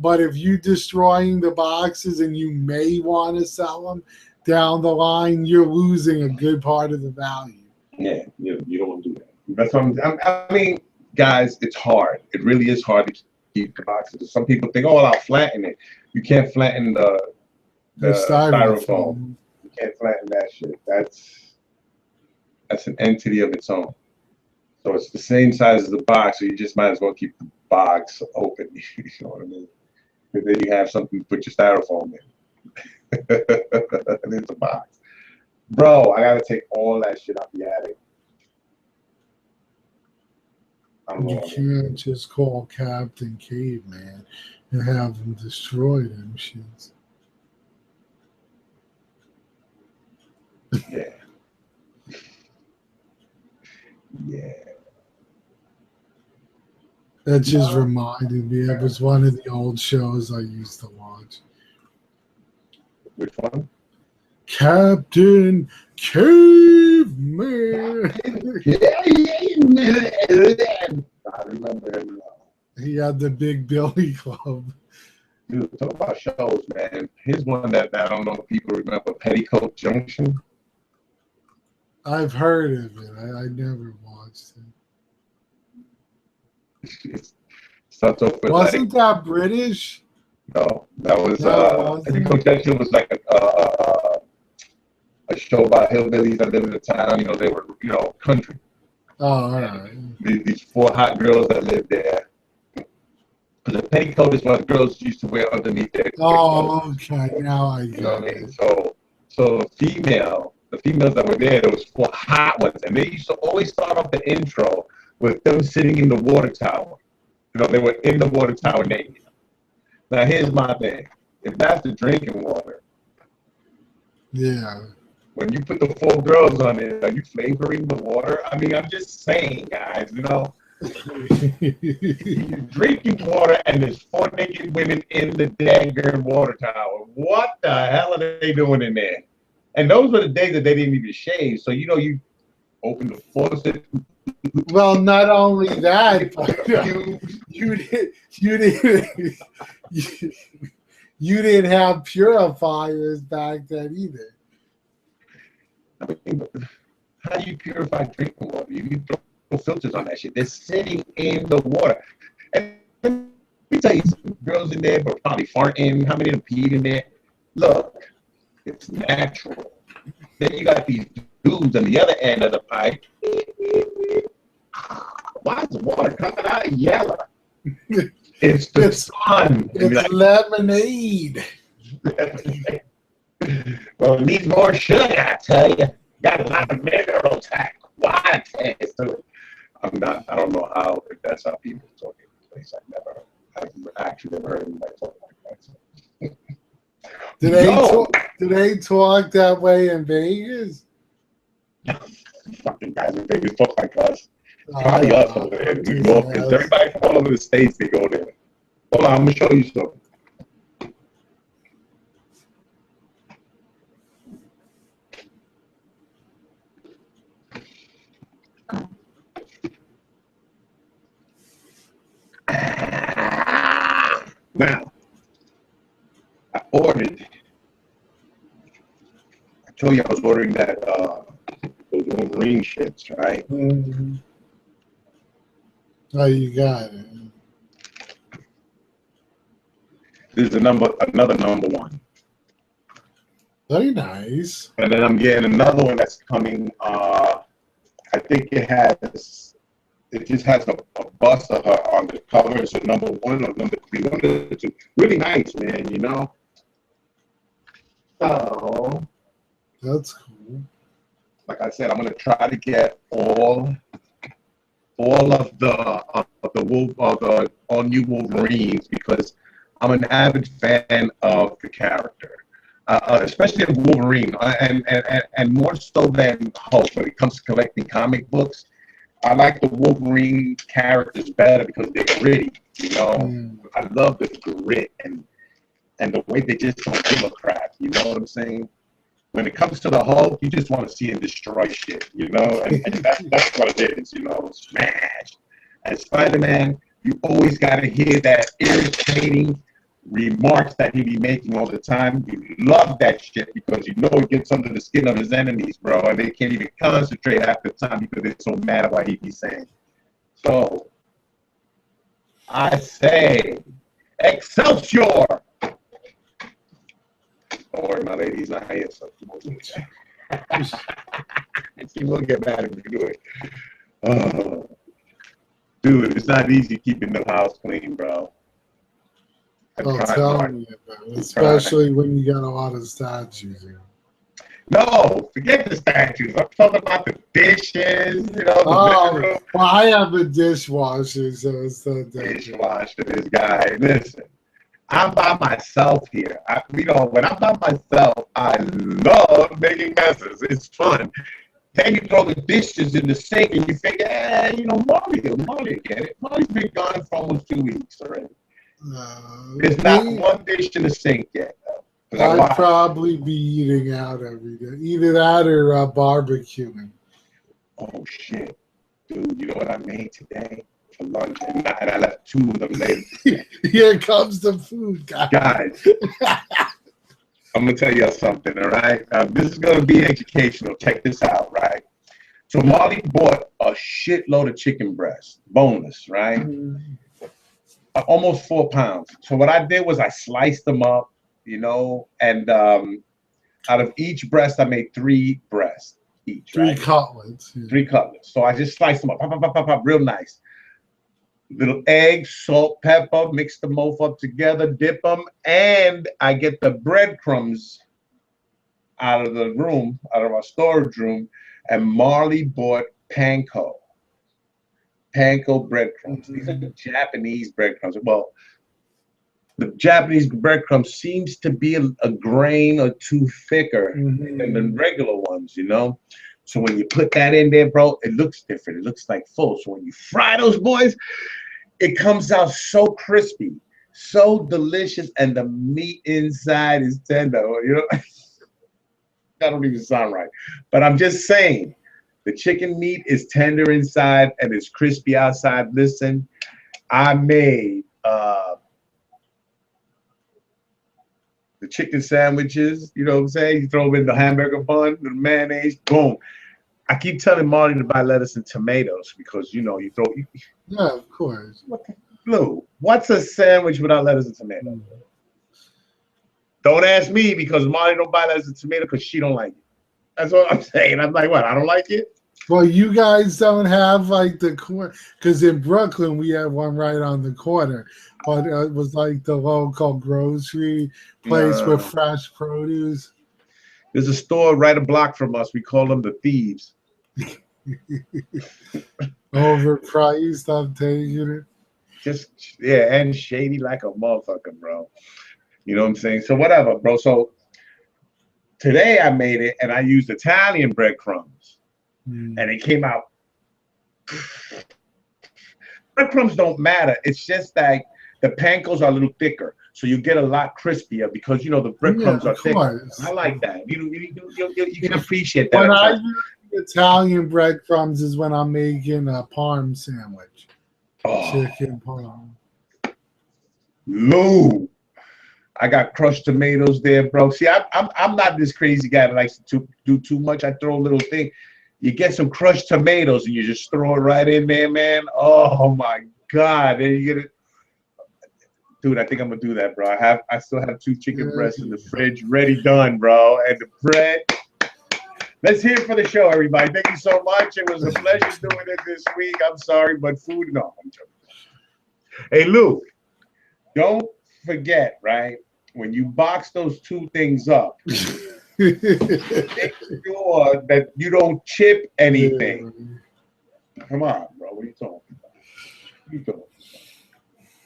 But if you're destroying the boxes and you may want to sell them down the line, you're losing a good part of the value.
Yeah, you don't want to do that. That's what I mean, guys, it's hard. It really is hard to keep the boxes. Some people think, oh, well, I'll flatten it. You can't flatten the styrofoam. You can't flatten that shit. That's an entity of its own. So it's the same size as the box, so you just might as well keep the box open. You know what I mean? Because then you have something to put your styrofoam in. And it's a box. Bro, I gotta take all that shit out the attic.
You can't just call Captain Caveman and have him destroy them shits.
Yeah. Yeah.
That just reminded me. It was one of the old shows I used to watch.
Which one?
Captain Caveman. caveman.
I remember him.
He had the Big Billy Club.
Dude, talk about shows, man. Here's one that I don't know if people remember, Petticoat Junction.
I've heard of it. I never watched
It starts off
it.
with
Wasn't that British?
no, that was
No,
Petticoat Junction was like a show about hillbillies that live in the town. You know, they were country.
Oh, all right.
These four hot girls that lived there. Because the petticoat is what girls used to wear underneath their
clothes. Okay, now I get
You know what I mean? So the females that were there was four hot ones, and they used to always start off the intro with them sitting in the water tower. You know, they were in the water tower naked. Now here's my thing: if that's the drinking water,
yeah.
when you put the four girls on it, are you flavoring the water? I mean, I'm just saying, guys. You know. You're drinking water and there's four naked women in the dang water tower. What the hell are they doing in there? And those were the days that they didn't even shave. So you open the faucet.
Well, not only that, but you didn't have purifiers back then either.
I mean, how do you purify drinking water? You throw filters on that shit. They're sitting in the water. And let me tell you, some girls in there were probably farting. How many of them peed in there? Look, it's natural. Then you got these dudes on the other end of the pipe. Why is the water coming out yellow? It's the sun.
It's like, lemonade.
Well, it needs more sugar, I tell you. Got a lot of minerals. Why taste to it? I don't know if that's how people talk in this place. I've actually never heard anybody talk like that. So.
Do they talk that way in Vegas?
Fucking guys in Vegas talk like us. Probably us over there in New York. Because everybody from all over the states, they go there. Hold on, I'm going to show you something. Now, I ordered. I told you I was ordering that those Wolverine shits, right?
Mm-hmm. Oh, you got it.
This is another number one.
Very nice.
And then I'm getting another one that's coming. I think it just has a bust of her on the cover. It's a number one or number three. One of the two. Really nice, man, you know? So.
That's cool.
Like I said, I'm going to try to get all of the all new Wolverines because I'm an avid fan of the character. Especially of Wolverine, and more so than Hulk when it comes to collecting comic books. I like the Wolverine characters better because they're gritty, you know. I love the grit and the way they just don't give a crap, you know what I'm saying? When it comes to the Hulk, you just want to see him destroy shit, you know, and that's what it is, you know, smash. And Spider-Man, you always got to hear that irritating remarks that he be making all the time. You love that shit because you know it gets under the skin of his enemies, bro, and they can't even concentrate half the time because they're so mad at what he be saying. So I say, Excelsior! Don't worry, my lady's not here, so she won't get mad if you do it. Dude, it's not easy keeping the house clean, bro.
Tell me about it, especially when you got a lot of statues here.
No, forget the statues. I'm talking about the dishes, you know.
Well, I have a dishwasher, so it's not that
dishwasher, this guy. Listen, I'm by myself here. When I'm by myself, I love making messes. It's fun. Then you throw the dishes in the sink and you think, Marty get it. Marty's been gone for almost 2 weeks already. There's not one dish in the sink yet.
I'd probably be eating out every day. Either that or barbecuing.
Oh, shit. Dude, you know what I made today for lunch? And I left 2 of them later.
Here comes the food,
Guys, I'm going to tell you something, all right? This is going to be educational. Check this out, right? So Molly bought a shitload of chicken breast, boneless, right? Almost 4 pounds. So what I did was I sliced them up, you know, and out of each breast, I made 3 breasts each,
3
right?
cutlets. Yeah.
3 cutlets. So I just sliced them up, pop, pop, pop, pop, pop, real nice. Little egg, salt, pepper, mix them both up together, dip them, and I get the breadcrumbs out of the room, out of our storage room, and Marley bought panko breadcrumbs. These are Japanese breadcrumbs. Well, the Japanese breadcrumbs seems to be a grain or 2 thicker than the regular ones, you know? So when you put that in there, bro, it looks different. It looks like full. So when you fry those boys, it comes out so crispy, so delicious, and the meat inside is tender. You know, that don't even sound right. But I'm just saying, the chicken meat is tender inside and it's crispy outside. Listen, I made the chicken sandwiches, you know what I'm saying? You throw them in the hamburger bun, the mayonnaise, boom. I keep telling Marty to buy lettuce and tomatoes because, you know, you throw.
Yeah, of course.
Blue, what's a sandwich without lettuce and tomato? Don't ask me because Marty don't buy lettuce and tomato because she don't like it. That's what I'm saying. I'm like, what? I don't like it?
Well, you guys don't have like the corner because in Brooklyn we have one right on the corner, but it was like the local grocery place with fresh produce.
There's a store right a block from us. We call them the thieves.
Overpriced, I'm taking it.
Just yeah, and shady like a motherfucker, bro. You know what I'm saying? So whatever, bro. So today I made it and I used Italian breadcrumbs. And it came out. Breadcrumbs don't matter. It's just like the pancos are a little thicker, so you get a lot crispier because you know the breadcrumbs are thicker. I like that. You can appreciate that.
When I use Italian breadcrumbs is when I'm making a parm sandwich, chicken parm.
Lou, I got crushed tomatoes there, bro. See, I'm not this crazy guy that likes to do too much. I throw a little thing. You get some crushed tomatoes and you just throw it right in there, man. Oh my God. And you get it. Dude, I think I'm gonna do that, bro. I still have 2 chicken breasts in the fridge, ready, done, bro. And the bread. Let's hear it for the show, everybody. Thank you so much. It was a pleasure doing it this week. I'm sorry, but food, no. I'm joking. Hey, Lou, don't forget, right? When you box those 2 things up, make sure that you don't chip anything. Come on, bro. What are you talking about?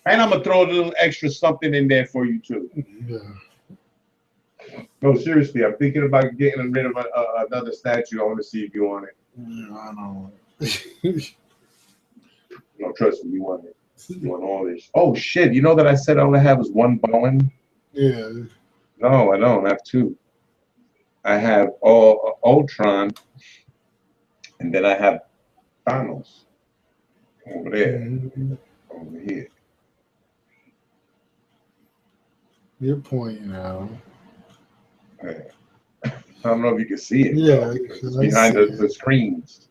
And I'm gonna throw a little extra something in there for you too. No, seriously, I'm thinking about getting rid of another statue. I want to see if you want it.
I don't.
No, trust me, you want it. You want all this. Oh shit! You know that I said all I have is 1 Bowen.
Yeah.
No, I don't. I have 2. I have Ultron, and then I have Thanos over there, over here.
You're pointing out.
I don't know if you can see it.
Yeah,
it's behind the screens.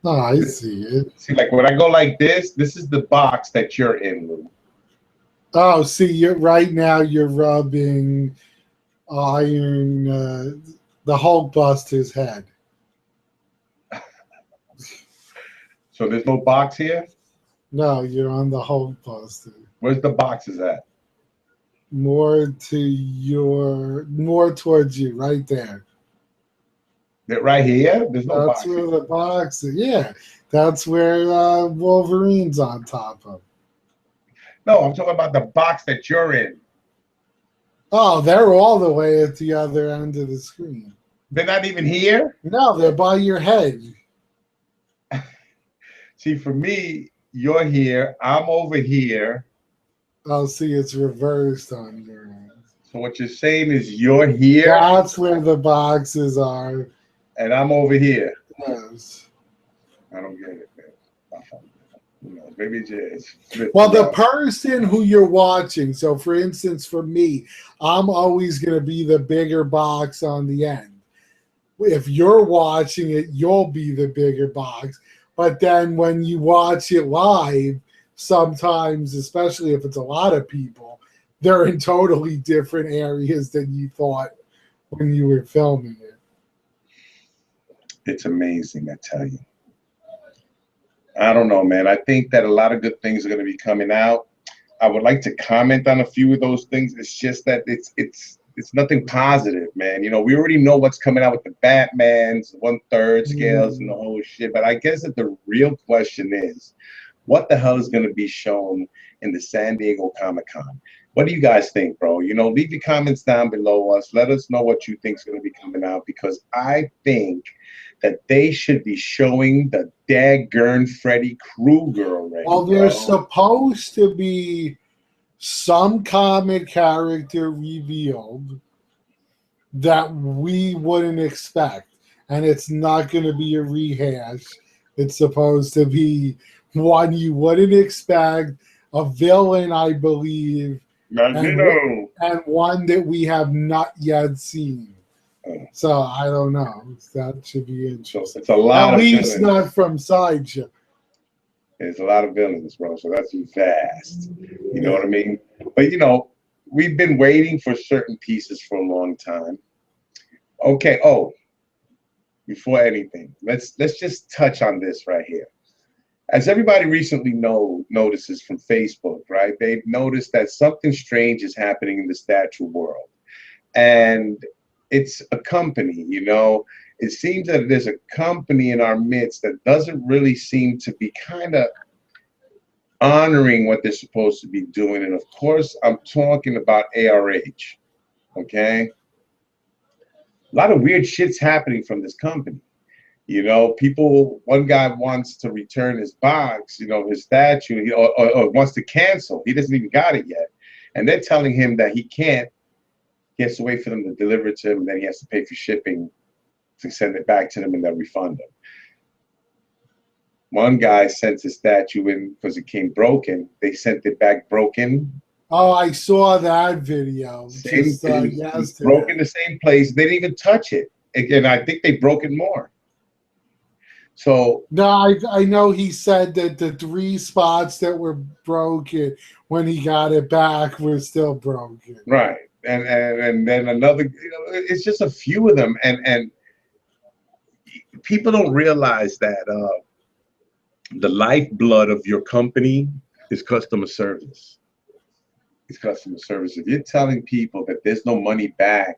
No, I see it.
See, like when I go like this is the box that you're in, Lou.
Oh, see, you're right now. You're rubbing Iron, the Hulk Buster's head.
So there's no box here?
No, you're on the Hulk Buster.
Where's the boxes at?
More towards you, right there.
They're right here? There's no box.
That's where the box is. Yeah, that's where Wolverine's on top of.
No, I'm talking about the box that you're in.
Oh, they're all the way at the other end of the screen.
They're not even here?
No, they're by your head.
See, for me, you're here. I'm over here.
Oh, see, it's reversed on your end.
So what you're saying is you're here
That's where the boxes are.
and I'm over here.
Yes.
I don't get it, man. Who knows? Maybe it's just
Well, the person who you're watching, so for instance, for me, I'm always going to be the bigger box on the end. If you're watching it, you'll be the bigger box. But then when you watch it live, sometimes, especially if it's a lot of people, they're in totally different areas than you thought when you were filming it.
It's amazing, I tell you. I don't know, man. I think that a lot of good things are going to be coming out. I would like to comment on a few of those things. It's just that it's nothing positive, man. You know, we already know what's coming out with the Batmans, 1/3 scales, and the whole shit. But I guess that the real question is, what the hell is going to be shown in the San Diego Comic-Con? What do you guys think, bro? You know, leave your comments down below us. Let us know what you think is going to be coming out, because I think that they should be showing the daggone Freddy Krueger already,
Well,
bro.
there's supposed to be some comic character revealed that we wouldn't expect. And it's not going to be a rehash. It's supposed to be one you wouldn't expect, a villain, I believe,
Magneto.
and one that we have not yet seen. So I don't know. That should be interesting.
It's a lot
At
of
least
villains.
not from Sideshow.
There's a lot of villains, bro. So that's fast. You know what I mean? But you know, we've been waiting for certain pieces for a long time. Okay. Oh, before anything, let's just touch on this right here. As everybody recently notices from Facebook, right? They've noticed that something strange is happening in the statue world, and it's a company. You know, it seems that there's a company in our midst that doesn't really seem to be kind of honoring what they're supposed to be doing. And of course, I'm talking about ARH. Okay, a lot of weird shit's happening from this company. You know, people, one guy wants to return his box, you know, his statue, or wants to cancel. He doesn't even got it yet. And they're telling him that he can't. He has to wait for them to deliver it to him, and then he has to pay for shipping to send it back to them, and they'll refund him. One guy sent his statue in because it came broken. They sent it back broken.
Oh, I saw that video just yesterday.
Broke in the same place. They didn't even touch it. Again, I think they broke it more. So
no, I know he said that the 3 spots that were broken when he got it back were still broken.
Right, and then another. You know, it's just a few of them, and people don't realize that the lifeblood of your company is customer service. It's customer service. If you're telling people that there's no money back,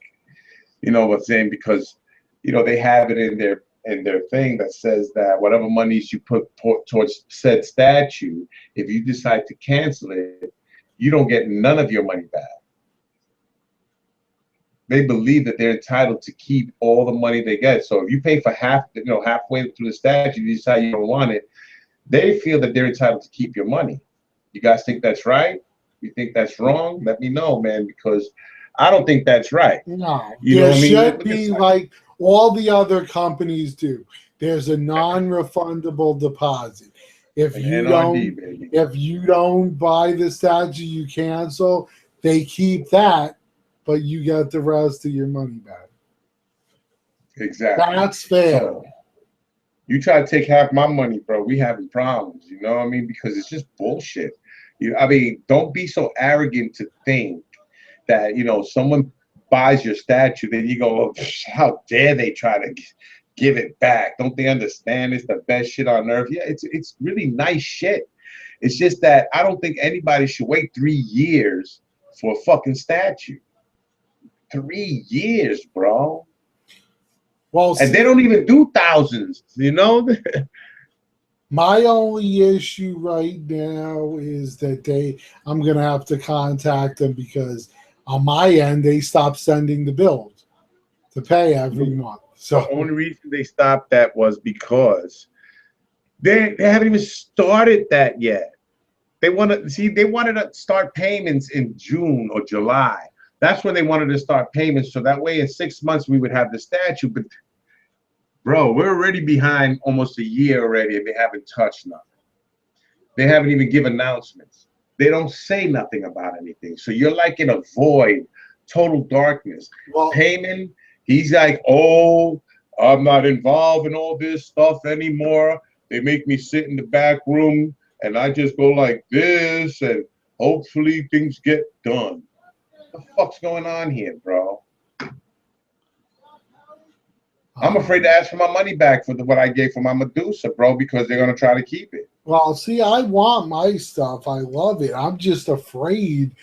you know what I'm saying, because you know they have it in their thing that says that whatever monies you put towards said statue, if you decide to cancel it, you don't get none of your money back. They believe that they're entitled to keep all the money they get. So if you pay for halfway through the statue, you decide you don't want it, they feel that they're entitled to keep your money. You guys think that's right? You think that's wrong? Let me know, man, because I don't think that's right.
No,
You
there
know what I mean?
should be like all the other companies do. There's a non-refundable deposit. If you
NRD, baby.
if you don't buy the statue, you cancel. They keep that, but you get the rest of your money back.
Exactly.
That's fair.
So, you try to take half my money, bro, we having problems. You know what I mean? Because it's just bullshit. I mean, don't be so arrogant to think that, you know, someone buys your statue, then you go, oh, how dare they try to give it back? Don't they understand it's the best shit on earth? Yeah, it's really nice shit. It's just that I don't think anybody should wait 3 years for a fucking statue. 3 years, bro.
Well,
and they don't even do thousands, you know?
My only issue right now is that I'm going to have to contact them because on my end, they stopped sending the bills to pay every month. So
the only reason they stopped that was because they haven't even started that yet. They wanted to start payments in June or July. That's when they wanted to start payments, so that way in 6 months we would have the statue. But bro, we're already behind almost a year already, and they haven't touched nothing. They haven't even given announcements. They don't say nothing about anything. So you're like in a void, total darkness.
Well,
Payment, he's like, oh, I'm not involved in all this stuff anymore. They make me sit in the back room and I just go like this and hopefully things get done. What the fuck's going on here, bro? I'm afraid to ask for my money back for what I gave for my Medusa, bro, because they're going to try to keep it.
well, see, I want my stuff. I love it. I'm just afraid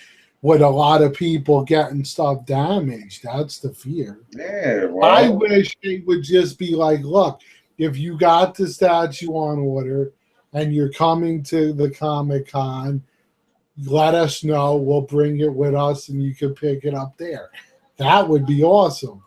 with a lot of people getting stuff damaged. That's the fear.
Yeah, well,
I wish it would just be like, look, if you got the statue on order and you're coming to the Comic-Con, let us know. We'll bring it with us and you can pick it up there. That would be awesome.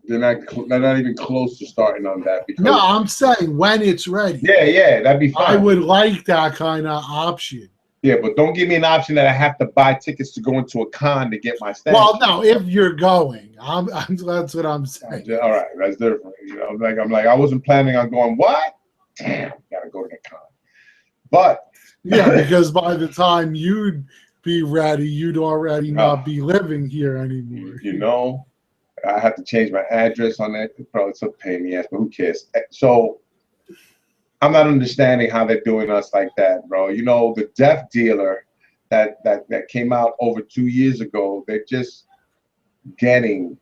they're not even close to starting on that. Because
No, I'm saying when it's ready.
yeah, that'd be fine.
I would like that kind of option.
Yeah, but don't give me an option that I have to buy tickets to go into a con to get my statue.
Well, no, if you're going, that's what I'm saying.
All right, that's different. You know, I'm like, I wasn't planning on going. What? Damn, gotta go to the con. But
yeah, because by the time you'd be ready, you'd already not be living here anymore.
You know, I have to change my address on that. Probably it's a pain in the ass, but who cares? So I'm not understanding how they're doing us like that, bro. You know, the death dealer that came out over 2 years ago, they're just getting,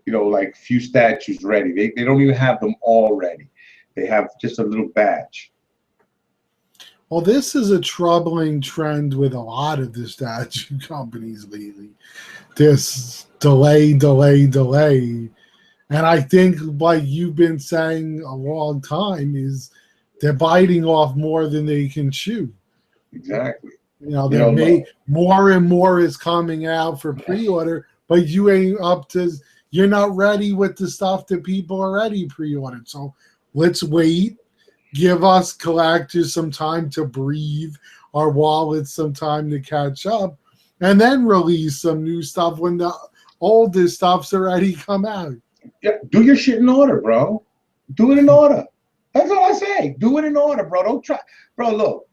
you know, like few statues ready. They don't even have them all ready. They have just a little batch.
Well, this is a troubling trend with a lot of the statue companies lately. This delay. And I think, like you've been saying a long time, is they're biting off more than they can chew.
Exactly.
You know, more and more is coming out for pre-order, but you ain't up to. You're not ready with the stuff that people already pre-ordered. So let's wait. Give us collectors some time to breathe, our wallets some time to catch up, and then release some new stuff when the older stuff's already come out.
Yeah, do your shit in order, bro. Do it in order. That's all I say. Do it in order, bro. Don't try. Bro,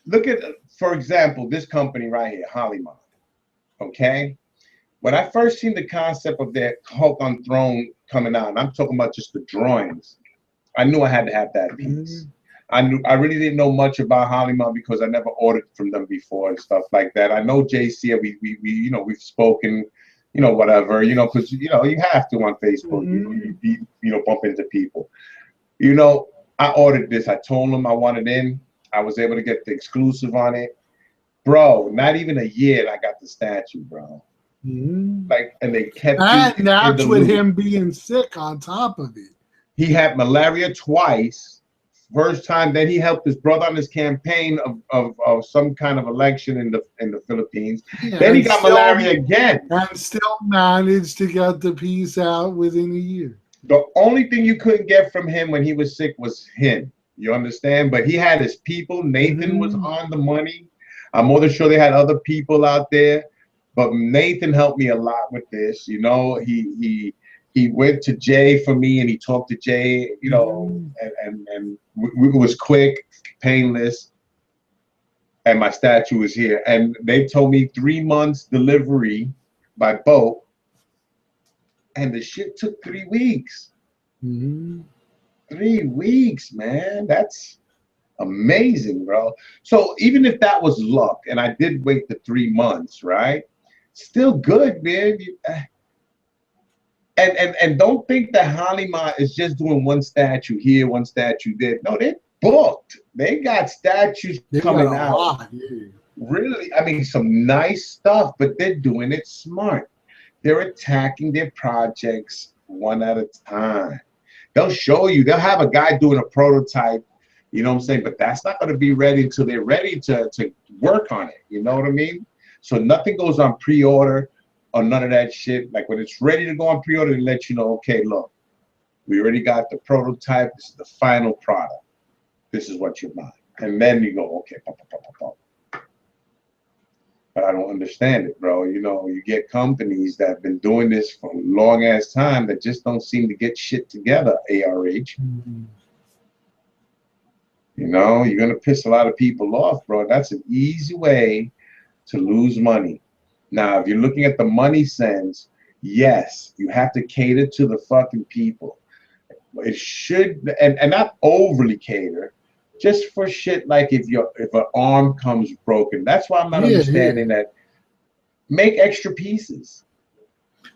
look at, for example, this company right here, Hollywood. Okay? When I first seen the concept of their Hulk on Throne coming out, and I'm talking about just the drawings, I knew I had to have that piece. I really didn't know much about Hollywood because I never ordered from them before and stuff like that. I know JC, we you know, we've spoken, you know, whatever, you know, because, you know, you have to on Facebook, you know, bump into people. You know, I ordered this. I told them I wanted in. I was able to get the exclusive on it. Bro, not even a year and I got the statue, bro. Like, and they kept
and that's with him being sick on top of it.
He had malaria twice. First time, then he helped his brother on his campaign of some kind of election in the Philippines. Yeah, then he got malaria again.
And still managed to get the piece out within a year.
The only thing you couldn't get from him when he was sick was him. You understand? But he had his people. Nathan was on the money. I'm more than sure they had other people out there. But Nathan helped me a lot with this. You know, he went to Jay for me and he talked to Jay, you know, and it was quick, painless, and my statue was here. And they told me 3 months delivery by boat, and the shit took 3 weeks. 3 weeks, man. That's amazing, bro. So even if that was luck, and I did wait the 3 months, right? Still good, man. And don't think that Hollywood is just doing one statue here, one statue there. No, they're booked. They got statues coming out. Really, I mean, some nice stuff, but they're doing it smart. They're attacking their projects one at a time. They'll show you. They'll have a guy doing a prototype, you know what I'm saying? But that's not going to be ready until they're ready to work on it. You know what I mean? So nothing goes on pre-order or none of that shit. Like when it's ready to go on pre-order, they let you know, okay, look, we already got the prototype. This is the final product. This is what you're buying. And then you go, okay, But I don't understand it, bro. You know, you get companies that have been doing this for a long ass time that just don't seem to get shit together, ARH.
Mm-hmm.
You know, you're gonna piss a lot of people off, bro. That's an easy way to lose money. Now, if you're looking at the money sense, yes, you have to cater to the fucking people. It should, and not overly cater, just for shit like if an arm comes broken. That's why I'm not understanding that. Make extra pieces.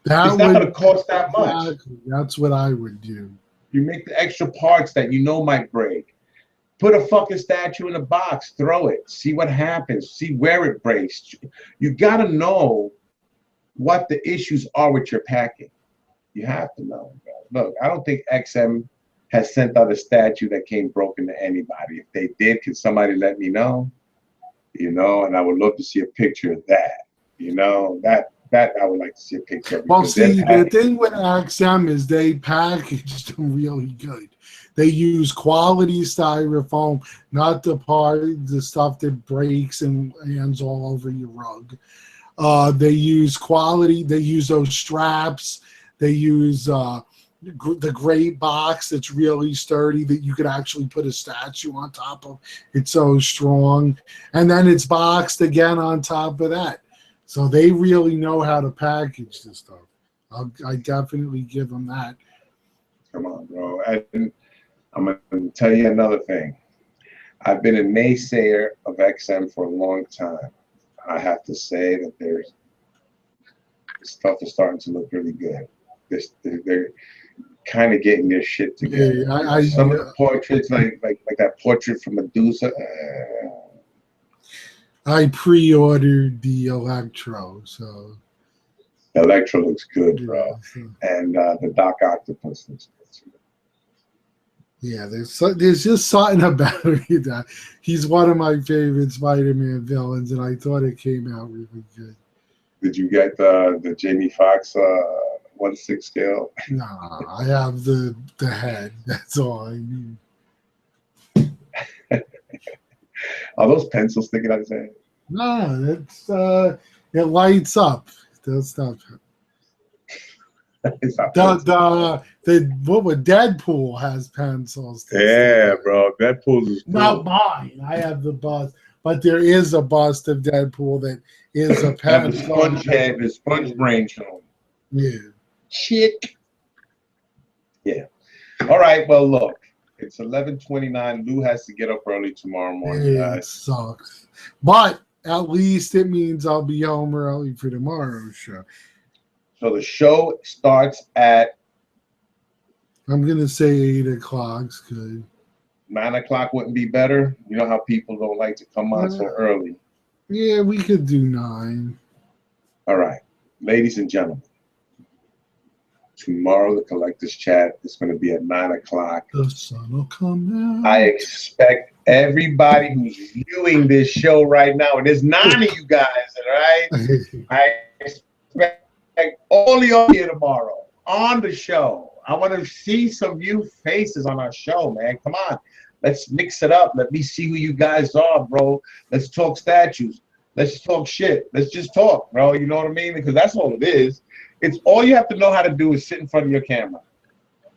It's not going to cost that much.
Exactly. That's what I would do.
You make the extra parts that you know might break. Put a fucking statue in a box, throw it, see what happens, see where it breaks. You got to know what the issues are with your packing. You have to know. Look, I don't think XM has sent out a statue that came broken to anybody. If they did, can somebody let me know? You know, and I would love to see a picture of that. You know, that I would like to see a picture of.
Well, see, the thing with XM is they packaged them really good. They use quality styrofoam, not the stuff that breaks and ends all over your rug. They use quality. They use those straps. They use the great box that's really sturdy that you could actually put a statue on top of. It's so strong. And then it's boxed again on top of that. So they really know how to package this stuff. I definitely give them that.
Come on, bro. And I'm going to tell you another thing. I've been a naysayer of XM for a long time. I have to say that there's stuff is starting to look really good. They're kind of getting their shit together.
Yeah,
Some of the portraits, like that portrait from Medusa.
I pre-ordered the Electro, so
Electro looks good, bro. Yeah, so. And the Doc Octopus looks good too.
Yeah, there's just something about it that he's one of my favorite Spider-Man villains, and I thought it came out really good.
Did you get the Jamie Foxx 1/6 scale?
No, I have the head. That's all I need.
Are those pencils sticking out his head?
No, that's it lights up. That's not. What would Deadpool has pencils?
Yeah, bro. Deadpool is cool.
Not mine. I have the bust, but there is a bust of Deadpool that is a pencil.
The sponge head, the sponge brain show.
Yeah.
Chick. Yeah. All right. Well, look. It's 11:29. Lou has to get up early tomorrow morning.
Yeah, it sucks. But at least it means I'll be home early for tomorrow's show.
So the show starts at...
I'm going to say 8 o'clock's good.
9 o'clock wouldn't be better? You know how people don't like to come on so early.
Yeah, we could do 9.
All right. Ladies and gentlemen. Tomorrow, the Collector's Chat is going to be at 9 o'clock.
The sun will come out.
I expect everybody who's viewing this show right now, and there's 9 of you guys, all right? I expect all of you here tomorrow on the show. I want to see some new faces on our show, man. Come on. Let's mix it up. Let me see who you guys are, bro. Let's talk statues. Let's talk shit. Let's just talk, bro. You know what I mean? Because that's all it is. It's all you have to know how to do is sit in front of your camera.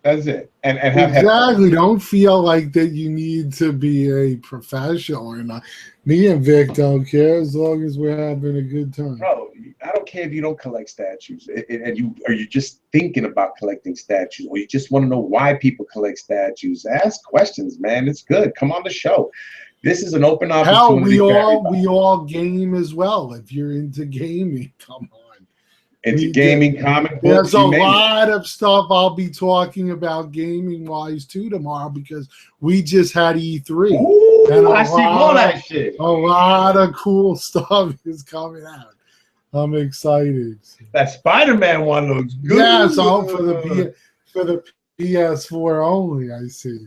That's it. And have
exactly. Don't feel like that you need to be a professional or not. Me and Vic don't care as long as we're having a good time.
Bro, I don't care if you don't collect statues and you're just thinking about collecting statues, or you just want to know why people collect statues. Ask questions, man. It's good. Come on the show. This is an open opportunity.
Hell, we all game as well. If you're into gaming, come on.
It's gaming, comic books.
There's a lot of stuff I'll be talking about gaming-wise too tomorrow because we just had E3.
Ooh, and I see all that shit.
A lot of cool stuff is coming out. I'm excited.
That Spider-Man one looks good.
Yeah, so for the PS4 only, I see.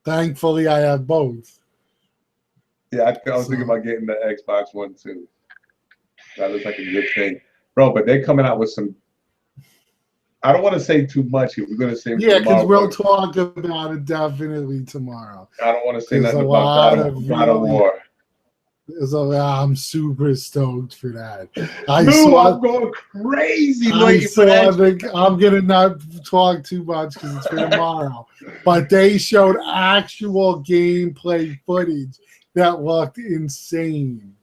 Thankfully, I have both.
Yeah, I was thinking about getting the Xbox One too. That looks like a good thing. Bro, but they're coming out with some... I don't want to say too much if we're going to say...
Yeah, because we'll talk about it definitely tomorrow.
I don't want to say nothing about God of War.
So I'm super stoked for that.
Dude, I'm going crazy waiting for that.
I'm gonna not talk too much because it's for tomorrow. But they showed actual gameplay footage that looked insane.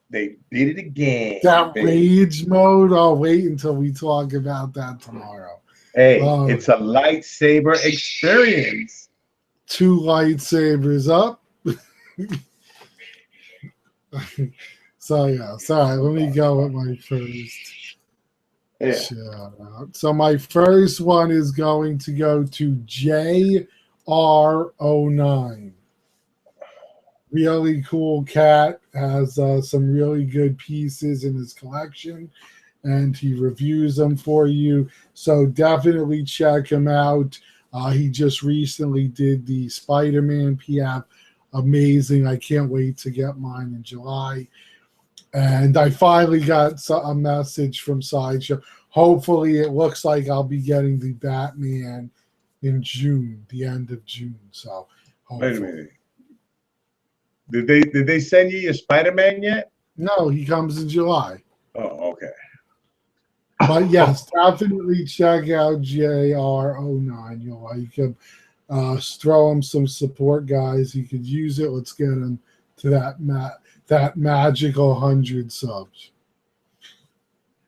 They did it again.
That
Baby.
rage mode. I'll wait until we talk about that tomorrow.
Hey, it's a lightsaber experience.
2 lightsabers up. So yeah, sorry. Let me go with my first shout out. So my first one is going to go to JR09. Really cool cat, has some really good pieces in his collection, and he reviews them for you. So definitely check him out. He just recently did the Spider-Man PF. Amazing. I can't wait to get mine in July. And I finally got a message from Sideshow. Hopefully, it looks like I'll be getting the Batman in June, the end of June. So, hopefully.
Wait a minute. Did they send you your Spider-Man yet?
No, he comes in July.
Oh, okay.
But yes, definitely check out JR09. You'll like him. Throw him some support, guys. He could use it. Let's get him to that magical 100 subs.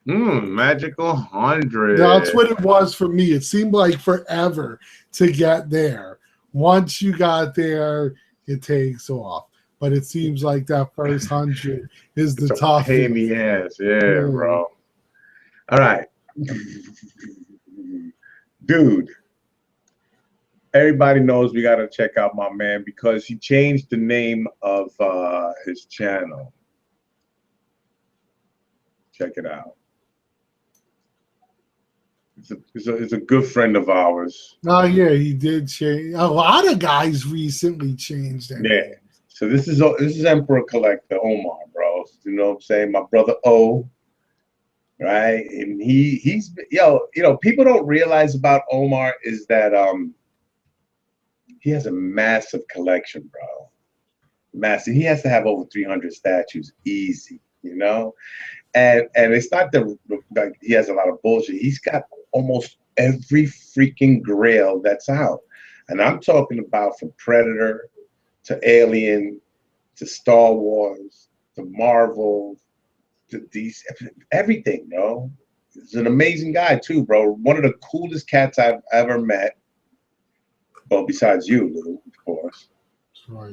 Magical 100.
That's what it was for me. It seemed like forever to get there. Once you got there, it takes off. But it seems like that first 100 is the toughest.
Pain in the ass, bro. All right, dude. Everybody knows we gotta check out my man because he changed the name of his channel. Check it out. It's a good friend of ours.
Oh yeah, he did change. A lot of guys recently changed their names.
So this is Emperor Collector Omar, bro. You know what I'm saying? My brother O, right? And he's people don't realize about Omar is that he has a massive collection, bro. Massive. He has to have over 300 statues, easy, you know. And it's not like he has a lot of bullshit. He's got almost every freaking grail that's out, and I'm talking about from Predator to Alien, to Star Wars, to Marvel, to DC, everything, bro. He's an amazing guy too, bro. One of the coolest cats I've ever met. Well, besides you, Lou, of course.
Right.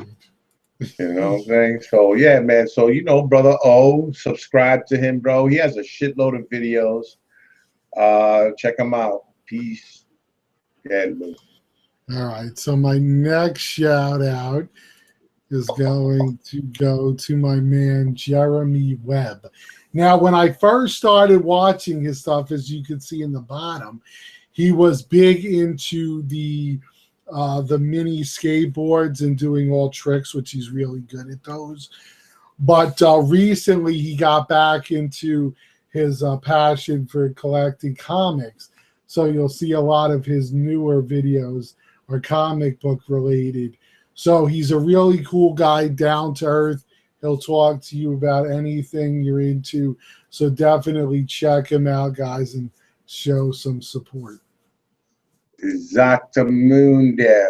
You know what I'm saying? So yeah, man. So brother O, subscribe to him, bro. He has a shitload of videos. Check him out. Peace. Yeah, Lou.
All right, so my next shout out is going to go to my man Jeremy Webb. Now, when I first started watching his stuff, as you can see in the bottom, he was big into the mini skateboards and doing all tricks, which he's really good at those. But recently, he got back into his passion for collecting comics. So you'll see a lot of his newer videos are comic book related. So he's a really cool guy, down to earth. He'll talk to you about anything you're into. So definitely check him out, guys, and show some support.
Exactamundo.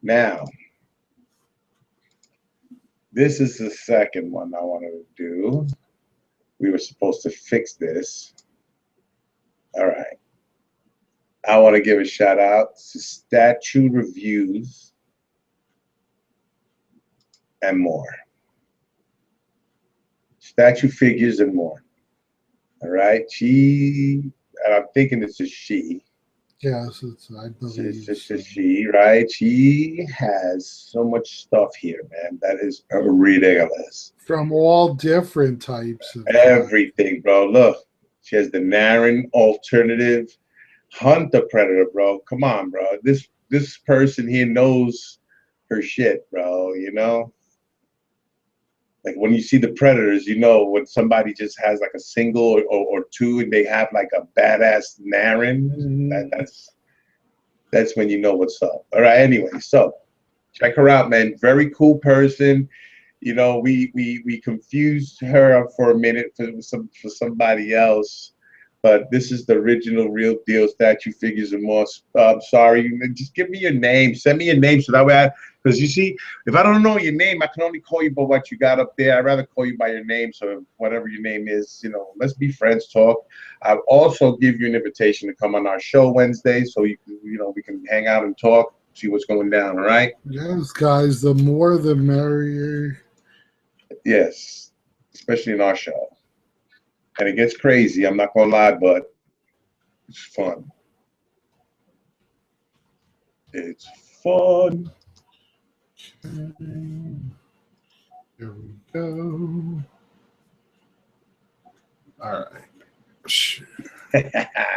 Now, this is the second one I wanted to do. We were supposed to fix this. All right. I want to give a shout out to Statue Reviews and more. Statue Figures and more. All right. And I'm thinking it's a she.
Yes, I believe
it's a she, right? She has so much stuff here, man. That is ridiculous.
From all different types of
everything, bro. Look, she has the Naren alternative Hunter Predator, bro. Come on, bro. This person here knows her shit, bro. You know, like when you see the Predators, you know when somebody just has like a single or two, and they have like a badass Naren.
Mm-hmm.
That's when you know what's up. All right. Anyway, so check her out, man. Very cool person. we confused her for a minute for somebody else, but this is the original, real deal statue figures and more. I'm sorry, just give me your name. Send me your name so that way, because you see, if I don't know your name, I can only call you by what you got up there. I'd rather call you by your name. So whatever your name is, let's be friends, talk. I'll also give you an invitation to come on our show Wednesday, so we can hang out and talk, see what's going down. All right?
Yes, guys, the more the merrier.
Yes, especially in our show. And it gets crazy, I'm not gonna lie, but it's fun. It's fun.
Here we go. All right.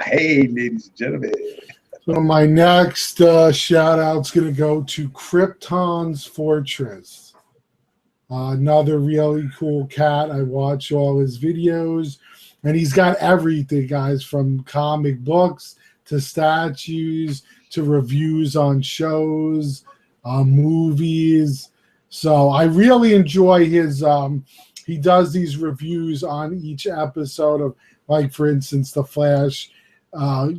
Hey, ladies and gentlemen.
So my next shout out's going to go to Krypton's Fortress. Another really cool cat. I watch all his videos, and he's got everything, guys, from comic books to statues to reviews on shows, movies. So I really enjoy his. He does these reviews on each episode of, like, for instance, The Flash,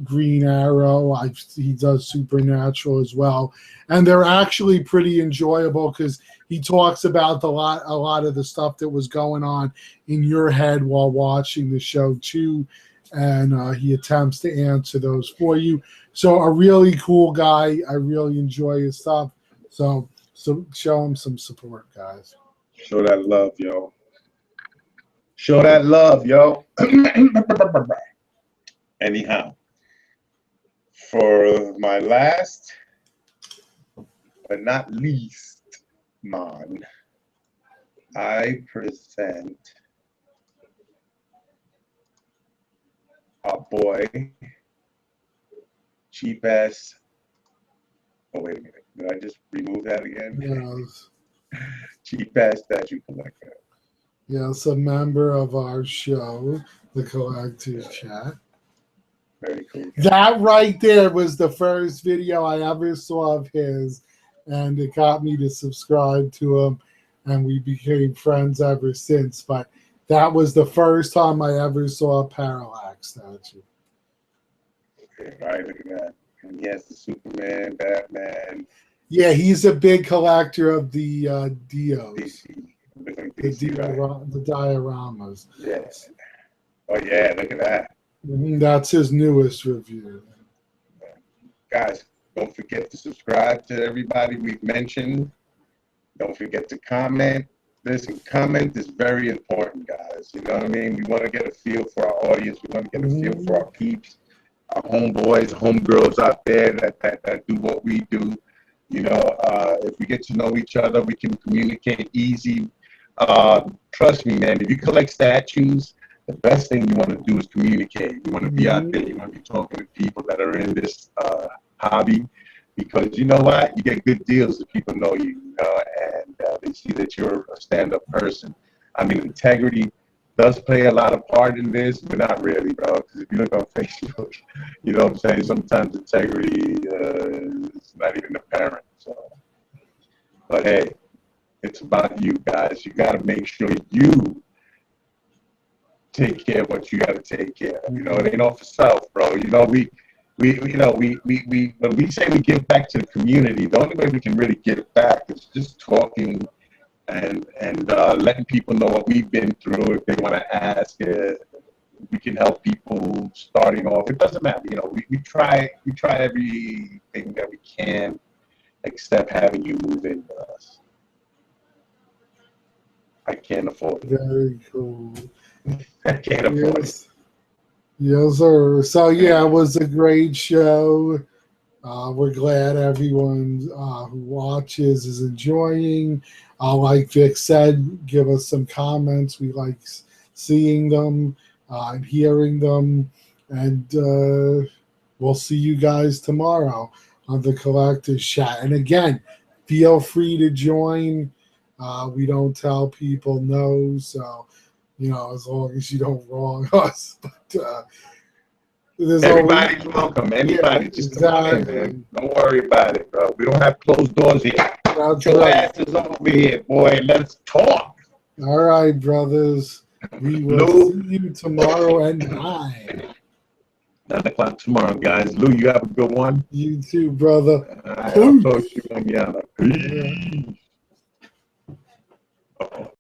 Green Arrow. He does Supernatural as well, and they're actually pretty enjoyable because he talks about a lot of the stuff that was going on in your head while watching the show too, and he attempts to answer those for you. So a really cool guy. I really enjoy his stuff. So show him some support, guys.
Show that love, yo. Show that love, yo. Anyhow, for my last but not least, I present our boy, cheap ass. Oh, wait a minute. Did I just remove that again?
Yes.
Cheap ass statue collector.
Yes, a member of our show, the Collector's Chat.
Very cool.
That right there was the first video I ever saw of his, and it got me to subscribe to him, and we became friends ever since. But that was the first time I ever saw a Parallax statue.
Okay, right, look at that. And he has the Superman, Batman.
Yeah, he's a big collector of the Dios.
DC. Like
DC,
right?
The dioramas.
Yes. Oh, yeah, look at that.
That's his newest review.
Guys, don't forget to subscribe to everybody we've mentioned. Don't forget to comment. Listen, comment is very important, guys. You know what I mean? We want to get a feel for our audience. We want to get a feel for our peeps, our homeboys, homegirls out there that do what we do. If we get to know each other, we can communicate easy. Trust me, man, if you collect statues, the best thing you want to do is communicate. You want to be out there. You want to be talking to people that are in this hobby, because you know what? You get good deals if people know you, and they see that you're a stand-up person. I mean, integrity does play a lot of part in this, but not really, bro. Because if you look on Facebook, you know what I'm saying? Sometimes integrity is not even apparent. So, but hey, it's about you guys. You got to make sure you take care of what you got to take care of. It ain't all for self, bro. When we say we give back to the community, the only way we can really give back is just talking and letting people know what we've been through. If they want to ask, we can help people starting off. It doesn't matter. We try everything that we can, except having you move in with us. I can't afford it.
Very cool.
I can't afford it.
Yes, sir. So, yeah, it was a great show. We're glad everyone who watches is enjoying. Like Vic said, give us some comments. We like seeing them and hearing them. And we'll see you guys tomorrow on the Collector's Chat. And again, feel free to join. We don't tell people no, so as long as you don't wrong us. But
everybody's welcome. Anybody, just come on in, man. Don't worry about it, bro. We don't have closed doors here.
That's
your
right.
asses over here, boy. Let's talk.
All right, brothers. We will
Lou.
see you tomorrow at 9.
9 o'clock tomorrow, guys. Lou, you have a good one.
You too, brother.
I'll talk to you manana. Peace.
Yeah.
Uh-oh.